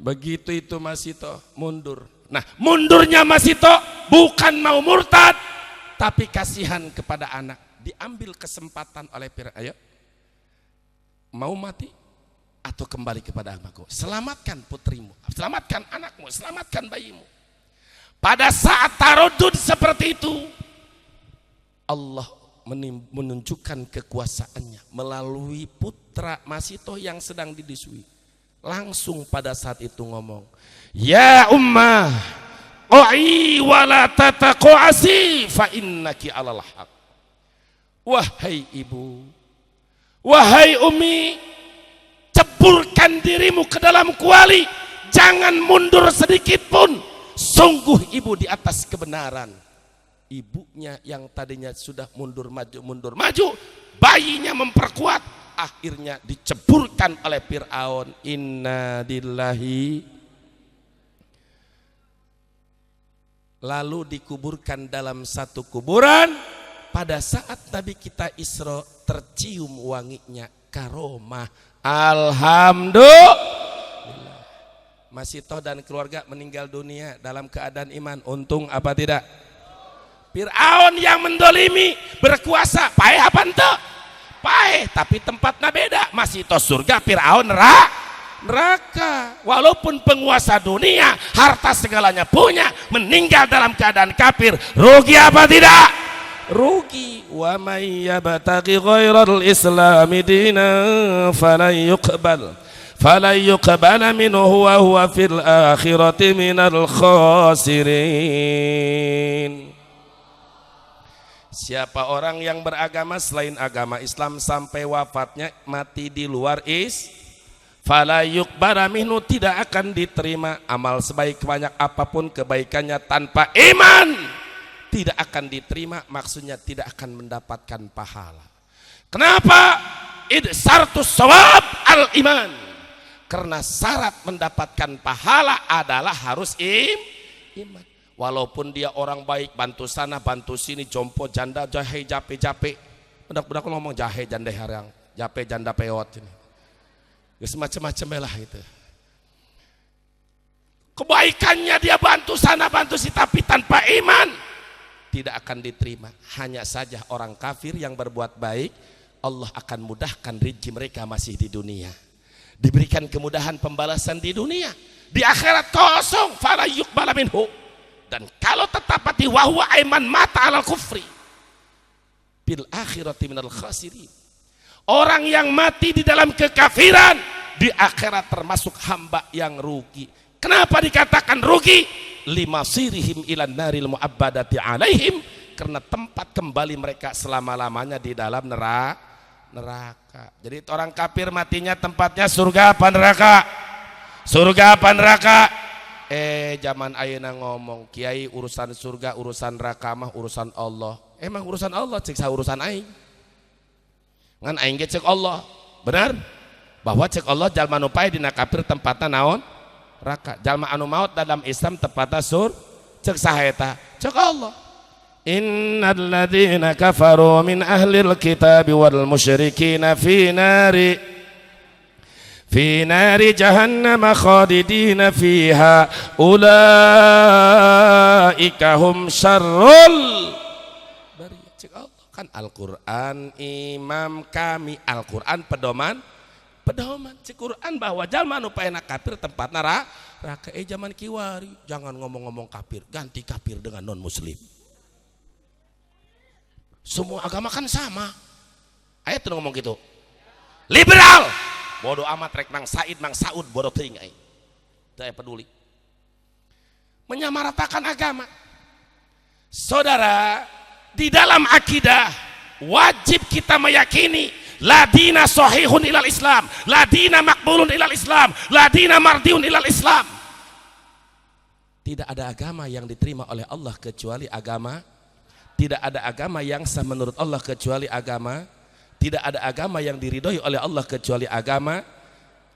Begitu itu Mas Ito mundur. Nah, mundurnya Mas Ito bukan mau murtad, tapi kasihan kepada anak. Diambil kesempatan oleh pihak, ayo, mau mati atau kembali kepada agamaku? Selamatkan putrimu, selamatkan anakmu, selamatkan bayimu. Pada saat tarodud seperti itu, Allah menunjukkan kekuasaannya melalui putra Mas Ito yang sedang didusui. Langsung pada saat itu ngomong, ya ummah o'i wala tataqo'asi fa innaki alal haq. Wahai ibu, wahai umi, ceburkan dirimu ke dalam kuali, jangan mundur sedikit pun, sungguh ibu di atas kebenaran. Ibunya yang tadinya sudah mundur maju, bayinya memperkuat, akhirnya diceburkan oleh Fir'aun. Inna lillahi. Lalu dikuburkan dalam satu kuburan. Pada saat Nabi kita Isra, tercium wanginya karomah. Alhamdulillah. Mas Ito dan keluarga meninggal dunia dalam keadaan iman. Untung apa tidak? Fir'aun yang mendolimi berkuasa, paeh apa ente? Paeh, tapi tempatnya beda. Mas Ito surga, Fir'aun neraka. Walaupun penguasa dunia, harta segalanya punya, meninggal dalam keadaan kafir, rugi apa tidak? Rugi. Wa may yabtaghi ghairal islami dinan falan yuqbal minhu wa huwa fil akhirati minal khasirin. Siapa orang yang beragama selain agama Islam sampai wafatnya mati di luar fala yuqbala minhu, tidak akan diterima amal sebaik banyak apapun kebaikannya tanpa iman, tidak akan diterima, maksudnya tidak akan mendapatkan pahala. Kenapa? Idsartus shawab al iman, karena syarat mendapatkan pahala adalah harus iman. Walaupun dia orang baik, bantu sana bantu sini, jompo janda jahe jape budak-budak ngomong jahe janda harang jape janda peot ini ya semacam-macam lah itu. kebaikannya dia bantu sana bantu si, tapi tanpa iman tidak akan diterima. Hanya saja orang kafir yang berbuat baik, Allah akan mudahkan rezeki mereka masih di dunia, diberikan kemudahan pembalasan di dunia. Di akhirat kosong, fala yuqbala minhu. Dan kalau tetap mati wahwa aiman mata alal kufri bil akhirati minal khasirin. Orang yang mati di dalam kekafiran di akhirat termasuk hamba yang rugi. Kenapa dikatakan rugi? Limasirihim ilan naril mu'abbadati alaihim, karena tempat kembali mereka selama-lamanya di dalam neraka. Jadi orang kafir matinya tempatnya surga apa neraka? Surga apa neraka? Zaman ayeuna ngomong kiai urusan surga urusan neraka mah urusan Allah. Emang urusan Allah cek urusan aing. Ngan aing ge cek Allah. Benar? Bahwa cek Allah jalma nu pae dina kafir tempatna naon? Neraka. Jalma anu maut dalam Islam tempatna cek saha eta? Cek Allah. Innal ladzina kafaru min ahlil kitabi wal musyrikin fi nari jahannam khalidina fiha ulaika hum syarrul bariyah. Cek Allah kan Al-Qur'an imam kami, Al-Qur'an pedoman cek Qur'an bahwa jalma nu paena kafir tempat neraka. Zaman kiwari jangan ngomong-ngomong kafir, ganti kafir dengan non muslim. Semua agama kan sama. Ayat tuh ngomong gitu. Liberal bodoh amat rek Mang Said Mang Saud bodoh teuing aing. Teu peduli. Menyamaratakan agama. Saudara, di dalam akidah wajib kita meyakini ladina sahihun ilal Islam, ladina makbulun ilal Islam, ladina mardiun ilal Islam. Tidak ada agama yang diterima oleh Allah kecuali agama. Tidak ada agama yang sah menurut Allah kecuali agama. Tidak ada agama yang diridhoi oleh Allah kecuali agama.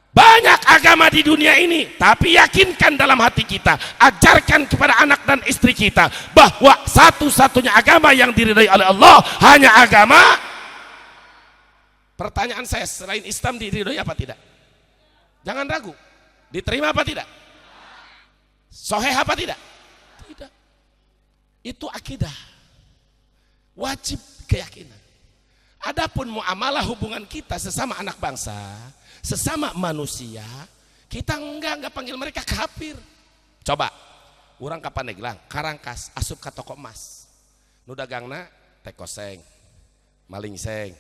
Banyak agama di dunia ini, tapi yakinkan dalam hati kita, ajarkan kepada anak dan istri kita bahwa satu-satunya agama yang diridhoi oleh Allah hanya agama. Pertanyaan saya, selain Islam diridhoi apa tidak? Jangan ragu. Diterima apa tidak? Sahih apa tidak? Tidak. Itu akidah. Wajib keyakinan. Adapun muamalah hubungan kita sesama anak bangsa, sesama manusia, kita enggak panggil mereka kafir. Coba, orang kapan neglang, karangkas, asup ka toko emas. Nu dagangna teh koseng, maling seng,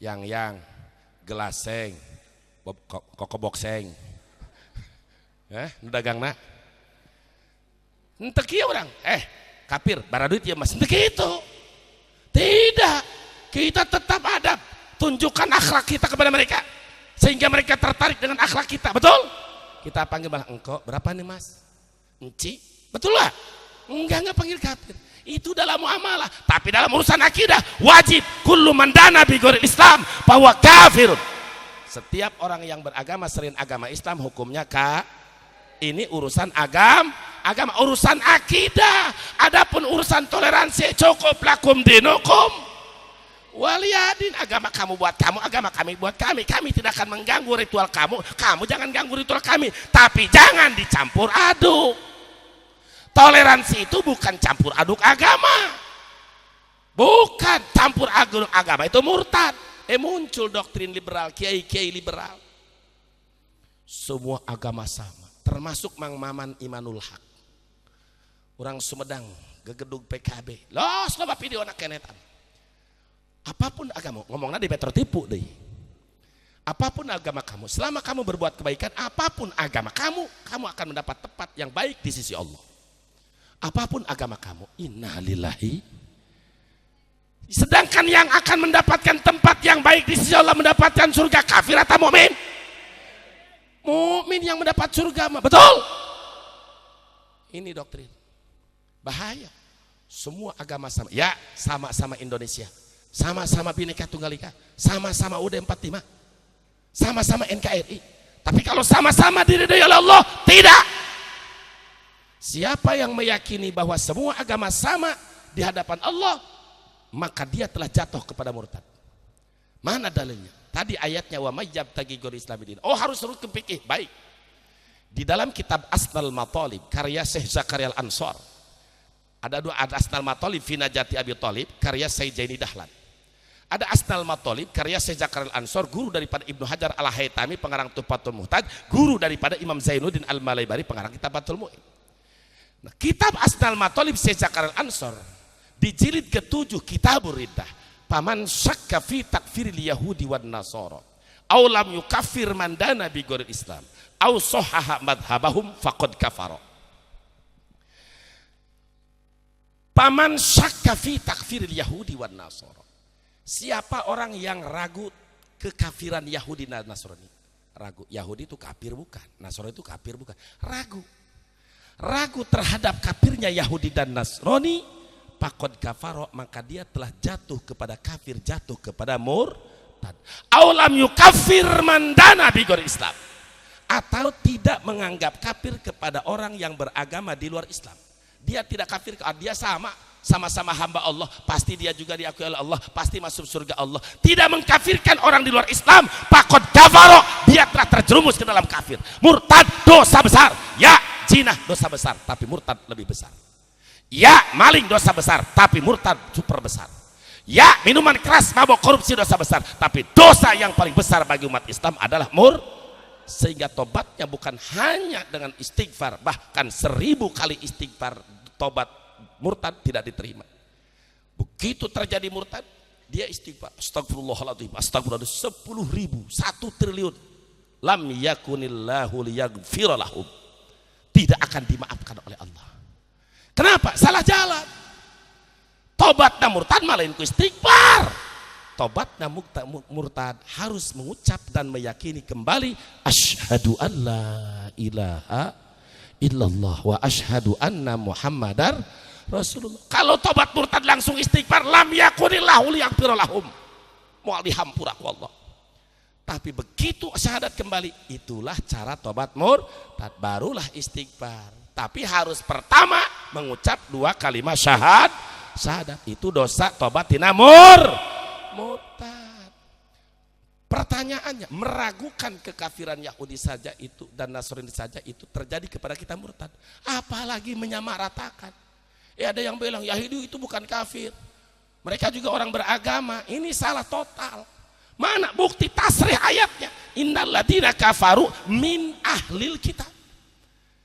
yang gelas seng, kokobok seng. Nu dagangna. Henteu kieu urang, kafir, baraduit ya Mas. Henteu kitu. Tidak. Kita tetap adab, tunjukkan akhlak kita kepada mereka sehingga mereka tertarik dengan akhlak kita. Betul? Kita panggil malah engkau berapa nih Mas? Enci, betul lah? Enggak panggil kafir. Itu dalam muamalah, tapi dalam urusan akidah wajib kullu man dana bi ghairil Islam bahwa kafir. Setiap orang yang beragama selain agama Islam hukumnya ini urusan agama, urusan akidah. Adapun urusan toleransi cukup lakum dinukum waliyadin. Agama kamu buat kamu, agama kami buat kami. Kami tidak akan mengganggu ritual kamu, kamu jangan ganggu ritual kami, tapi jangan dicampur aduk. Toleransi itu bukan campur aduk agama, bukan campur aduk agama, itu murtad. Muncul doktrin liberal, kiai-kiai liberal. Semua agama sama, termasuk Mang Maman Imanul Haq, orang Sumedang, gegedug PKB. Los loba video anak kenetan. Apapun agama, ngomongnya di metro tipu deh. Apapun agama kamu, selama kamu berbuat kebaikan, apapun agama kamu akan mendapat tempat yang baik di sisi Allah. Apapun agama kamu, innalillahi. Sedangkan yang akan mendapatkan tempat yang baik di sisi Allah, mendapatkan surga, kafir atau mukmin? Mukmin yang mendapat surga, betul? Ini doktrin bahaya. Semua agama sama, ya sama-sama Indonesia. Sama-sama Bhinneka Tunggal Ika, sama-sama UUD 45, sama-sama NKRI. Tapi kalau sama-sama diridhoi oleh Allah, tidak. Siapa yang meyakini bahwa semua agama sama di hadapan Allah, maka dia telah jatuh kepada murtad. Mana dalilnya? Tadi ayatnya wa may yabtaghi ghairal Islam dinan. Oh, harus rukun fikih, baik. Di dalam kitab Asnal Matalib karya Syekh Zakaria Al-Ansor, ada Asnal Matalib fi Najati Abi Thalib karya Syekh Jaini Dahlan. Ada Asnal Matalib karya Syekh Zakaria Al-Ansor, guru daripada Ibnu Hajar Al-Haytami pengarang Tuhfatul Muhtaj, guru daripada Imam Zainuddin Al-Malaybari pengarang kitab Fathul Mu'in. Nah, kitab Asnal Matalib Syekh Zakaria Al-Ansor di jilid ke-7 Kitabur Riddah, paman syakka fi takfiril Yahudi wan Nasara aw lam yukaffir man dana bi ghairil Islam aw sahaha madhhabahum faqad kafara. Paman syakka fi takfiril Yahudi wan Nasara, siapa orang yang ragu kekafiran Yahudi dan Nasrani? Ragu, Yahudi itu kafir bukan, Nasrani itu kafir bukan, ragu terhadap kafirnya Yahudi dan Nasrani, faqad kafara, maka dia telah jatuh kepada kafir, jatuh kepada murtad. Aulam yukaffir man dana bi ghairi Islam, atau tidak menganggap kafir kepada orang yang beragama di luar Islam. Dia tidak kafir, dia sama-sama hamba Allah, pasti dia juga diakui oleh Allah, pasti masuk surga Allah. Tidak mengkafirkan orang di luar Islam, faqad kafara, dia telah terjerumus ke dalam kafir. Murtad dosa besar. Ya, zina dosa besar, tapi murtad lebih besar. Ya, maling dosa besar, tapi murtad super besar. Ya, minuman keras, mabok, korupsi dosa besar, tapi dosa yang paling besar bagi umat Islam adalah sehingga tobatnya bukan hanya dengan istighfar, bahkan 1000 kali istighfar tobat murtad tidak diterima. Begitu terjadi murtad, dia istighfar, astagfirullahaladzim, astagfirullahaladzim 10.000, 1 triliun, lam yakunillahu liyaghfira lahum, tidak akan dimaafkan oleh Allah. Kenapa? Salah jalan. Tobatnya murtad malain ku istighfar. Tobatnya murtad harus mengucap dan meyakini kembali asyhadu an la ilaha illallah wa asyhadu anna muhammadar rasulullah. Kalau tobat murtad langsung istighfar, lam yakunillahu liyaghfira lahum, moal dihampura ku Allah. Tapi begitu syahadat kembali, itulah cara tobat murtad, barulah istighfar. Tapi harus pertama mengucap 2 kalimat syahadat. Itu dosa tobat tina murtad. Pertanyaannya, meragukan kekafiran Yahudi saja itu dan Nasrani saja itu terjadi kepada kita murtad, apalagi menyamaratakan. Ada yang bilang Yahudi itu bukan kafir, mereka juga orang beragama. Ini salah total. Mana bukti tasrih ayatnya? Innal ladzina kafaru min ahlil kitab.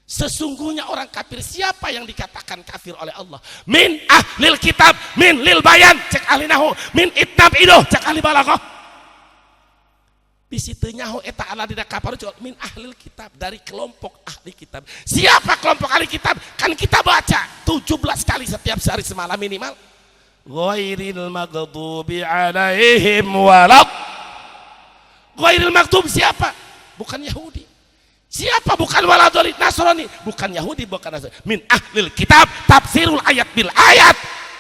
Sesungguhnya orang kafir, siapa yang dikatakan kafir oleh Allah? Min ahlil kitab, min lil bayan cek ahli nahu, min itnab idoh cek ahli balaghah. Bisitu nyaho eta alladzina kafaru min ahlil kitab, dari kelompok ahli kitab. Siapa kelompok ahli kitab? Kan kita baca 17 kali setiap sehari semalam minimal. Ghairil maghdubi alaihim walad. Ghairil maghdub siapa? Bukan Yahudi. Siapa? Bukan waladoli Nasrani, bukan Yahudi, bukan Nasrani. Min ahlil kitab, tafsirul ayat bil ayat.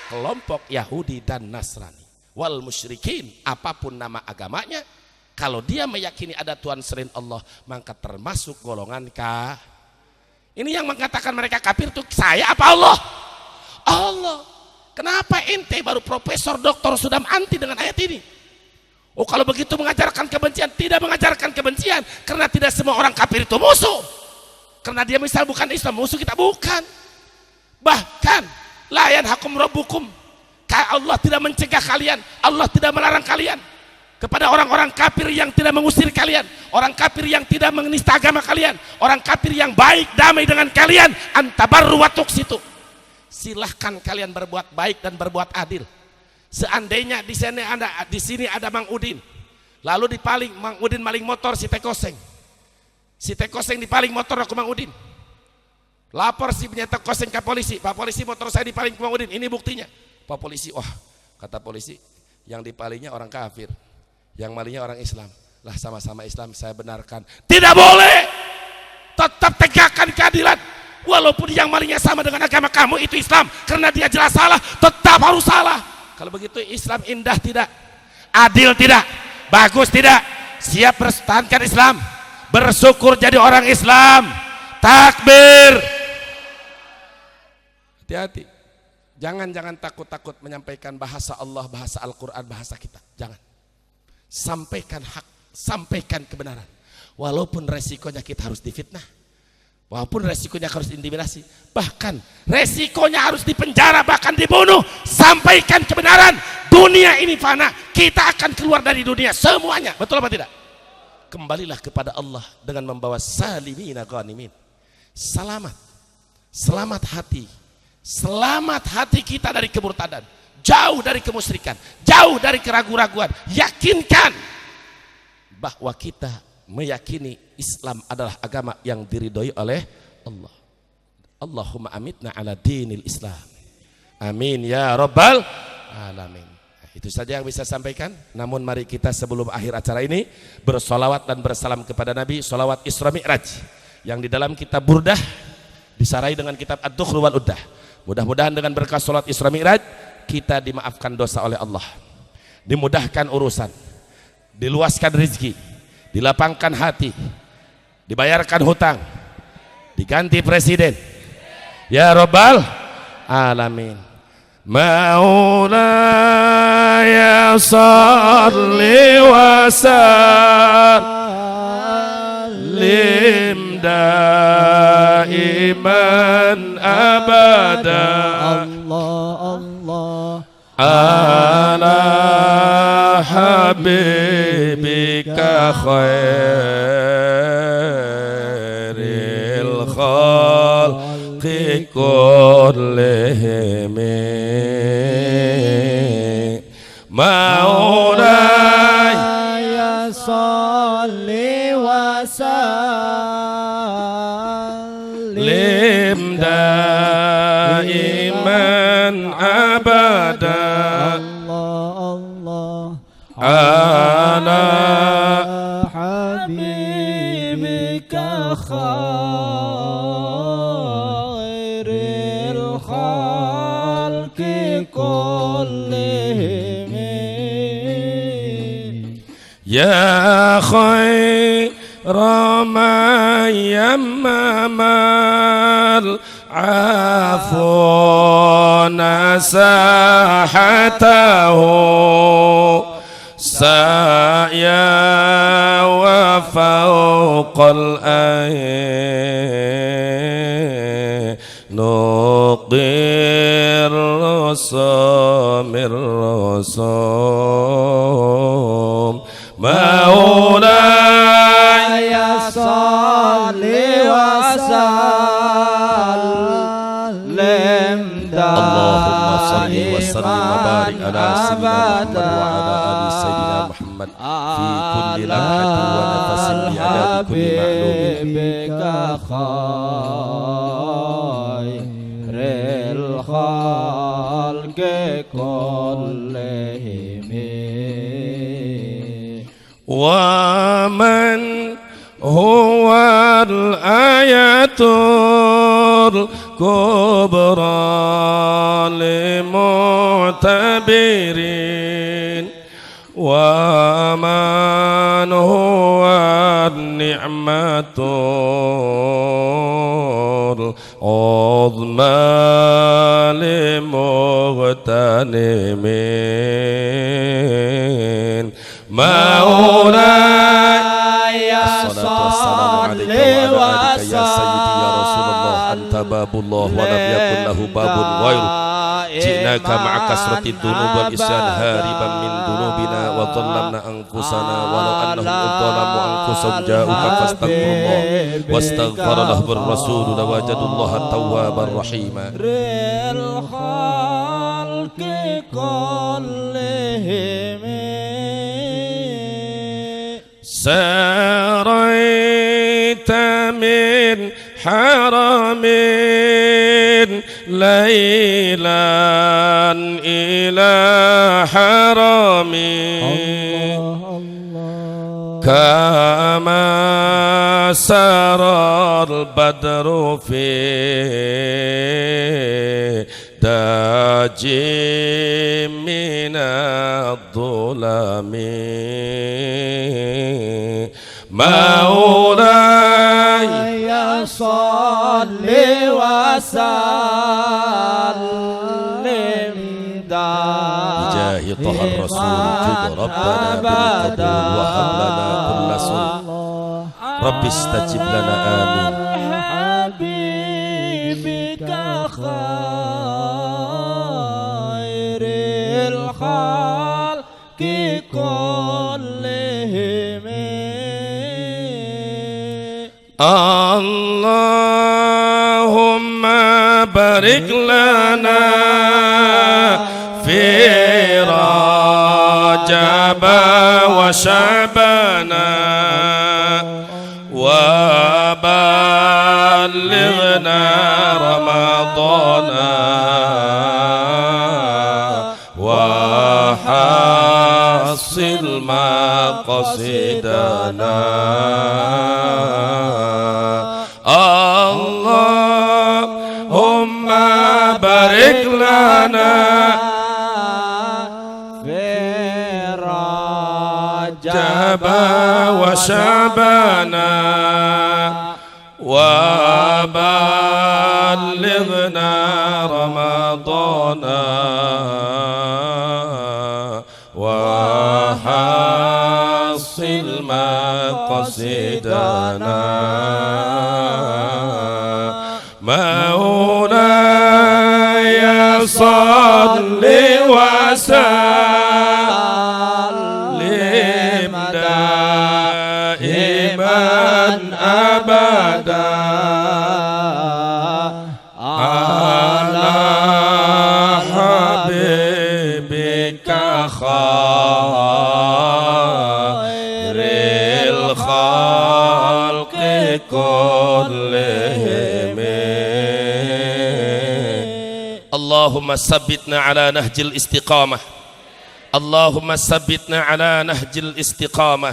Kelompok Yahudi dan Nasrani. Wal musyrikin, apapun nama agamanya, kalau dia meyakini ada Tuhan selain Allah, maka termasuk golongan Ini yang mengatakan mereka kafir tuh saya apa Allah? Allah. Kenapa ente baru profesor, doktor sudah anti dengan ayat ini? Oh, kalau begitu mengajarkan kebencian. Tidak mengajarkan kebencian, karena tidak semua orang kafir itu musuh. Karena dia misal bukan Islam, musuh kita bukan. Bahkan la yanhakum rabbukum, Allah tidak mencegah kalian, Allah tidak melarang kalian kepada orang-orang kafir yang tidak mengusir kalian, orang kafir yang tidak menista agama kalian, orang kafir yang baik damai dengan kalian, antabarru wa tuqsitu. Silahkan kalian berbuat baik dan berbuat adil. Seandainya di sini ada Mang Udin, lalu dipaling Mang Udin maling motor si Tekoseng dipaling motor aku Mang Udin, lapor si penyetak koseng ke polisi, Pak polisi motor saya dipaling ke Mang Udin, ini buktinya. Pak polisi, wah kata polisi yang dipalingnya orang kafir, yang malingnya orang Islam. Lah sama-sama Islam, saya benarkan. Tidak boleh, tetap tegakkan keadilan. Walaupun yang malingnya sama dengan agama kamu itu Islam, karena dia jelas salah, tetap harus salah. Kalau begitu Islam indah tidak? Adil tidak? Bagus tidak? Siap pertahankan Islam? Bersyukur jadi orang Islam. Takbir. Hati-hati. Jangan takut-takut menyampaikan bahasa Allah, bahasa Al-Quran, bahasa kita. Jangan. Sampaikan hak, sampaikan kebenaran. Walaupun resikonya kita harus difitnah. Walaupun resikonya harus intimidasi, bahkan resikonya harus dipenjara, bahkan dibunuh. Sampaikan kebenaran. Dunia ini fana, kita akan keluar dari dunia semuanya. Betul apa tidak? Kembalilah kepada Allah dengan membawa salimina ghanimin. Selamat hati. Selamat hati kita dari kemurtadan, jauh dari kemusyrikan, jauh dari keraguan-raguan. Yakinkan bahwa kita meyakini Islam adalah agama yang diridhoi oleh Allah. Allahumma amitna ala dinil Islam. Amin ya rabbal alamin. Itu saja yang bisa sampaikan. Namun mari kita sebelum akhir acara ini bersolawat dan bersalam kepada Nabi. Solawat Isra Mi'raj yang di dalam kitab Burdah disarai dengan kitab Ad-Dukhr wal Uddah. Mudah-mudahan dengan berkah solat Isra Mi'raj kita dimaafkan dosa oleh Allah, dimudahkan urusan, diluaskan rezeki, dilapangkan hati, dibayarkan hutang, diganti presiden ya rabbal alamin. Maulaya salli wa sallim daiman abada ala habibika khairil khalqi kullihim. Maulaya salli wa sallim daiman abada ala habibika khairil khalqi kullihim. Ya khaira man yammamal afuna sahatahu sa'ya wa fawqal ayy nuqir rasamir rasam. Maulaya salli wa sallim Allahumma salli wa sallim wa barik ala sayyidina Muhammad wa ala ali sayyidina Muhammad fi kulli lamhatin wa nafasin bi adadi kulli ma'lumin. Khairil khalqi kullihim. Wa man huwa al-ayatul kubra limu'tabirin wa man huwa an-ni'matul uzma limughtanimiin. Maulaya salli wa sallim ya Rasulullah anta babullah wa lam yakun lahu babun ghairu. Ji'naka ma'a kasrati dhunub wal isyan hariban min dhunubina wa dhallamna anfusana walau annahum dhalamu anfusahum ja'uka fastaghfirullah wastaghfara lahum ar-rasul lawajadullaha tawwabar rahima. Ril khalqi kullihim saraita min haramin laylan ila haramin kama saral badru fi daji minadh-dhulami. Maulaya salli wa sallim bijahi tahar rasul jud rabbana bil qabul wa hablana kulla sul. Rabbi istajib lana amin. Allahumma barik lana fi Rajab wa Sya'bana wa ballighna Ramadana wa hasil maqasidana. Allahumma barik lana Rajab wa Sya'bana wa ballighna Ramadana wa hasil maqasidana. Maulaya salli wa sallim daiman abada ala habibika khairil khalqi kullihim. Allahumma sabbitna ala nahjil istiqamah. Allahumma sabbitna ala nahjil istiqamah.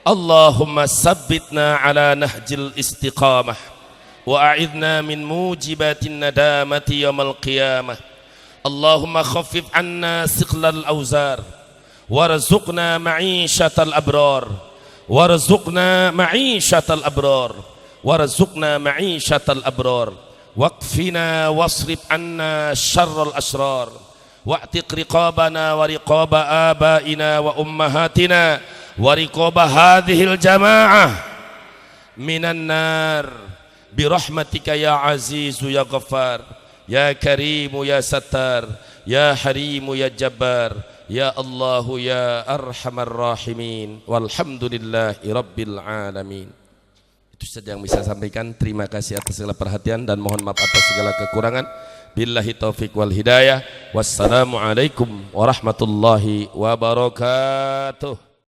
Allahumma sabbitna ala nahjil istiqamah wa a'idna min mujibatin nadamati yawmal qiyamah. Allahumma khaffif anna siqlal awzar warzuqna ma'ishatal abrar warzuqna ma'ishatal abrar warzuqna ma'ishatal abrar waqfina wasrif anna syarral asrar wa'tiq riqabana wa riqaba abaina wa ummahatina wa riqaba hadhil jamaah minan nar birahmatika ya azizu ya ghaffar ya karimu ya sattar ya harimu ya jabbar ya Allahu ya arhamar rahimin walhamdulillahi rabbil alamin. Itu saja yang bisa saya sampaikan. Terima kasih atas segala perhatian dan mohon maaf atas segala kekurangan. Billahi taufiq wal hidayah. Wassalamualaikum warahmatullahi wabarakatuh.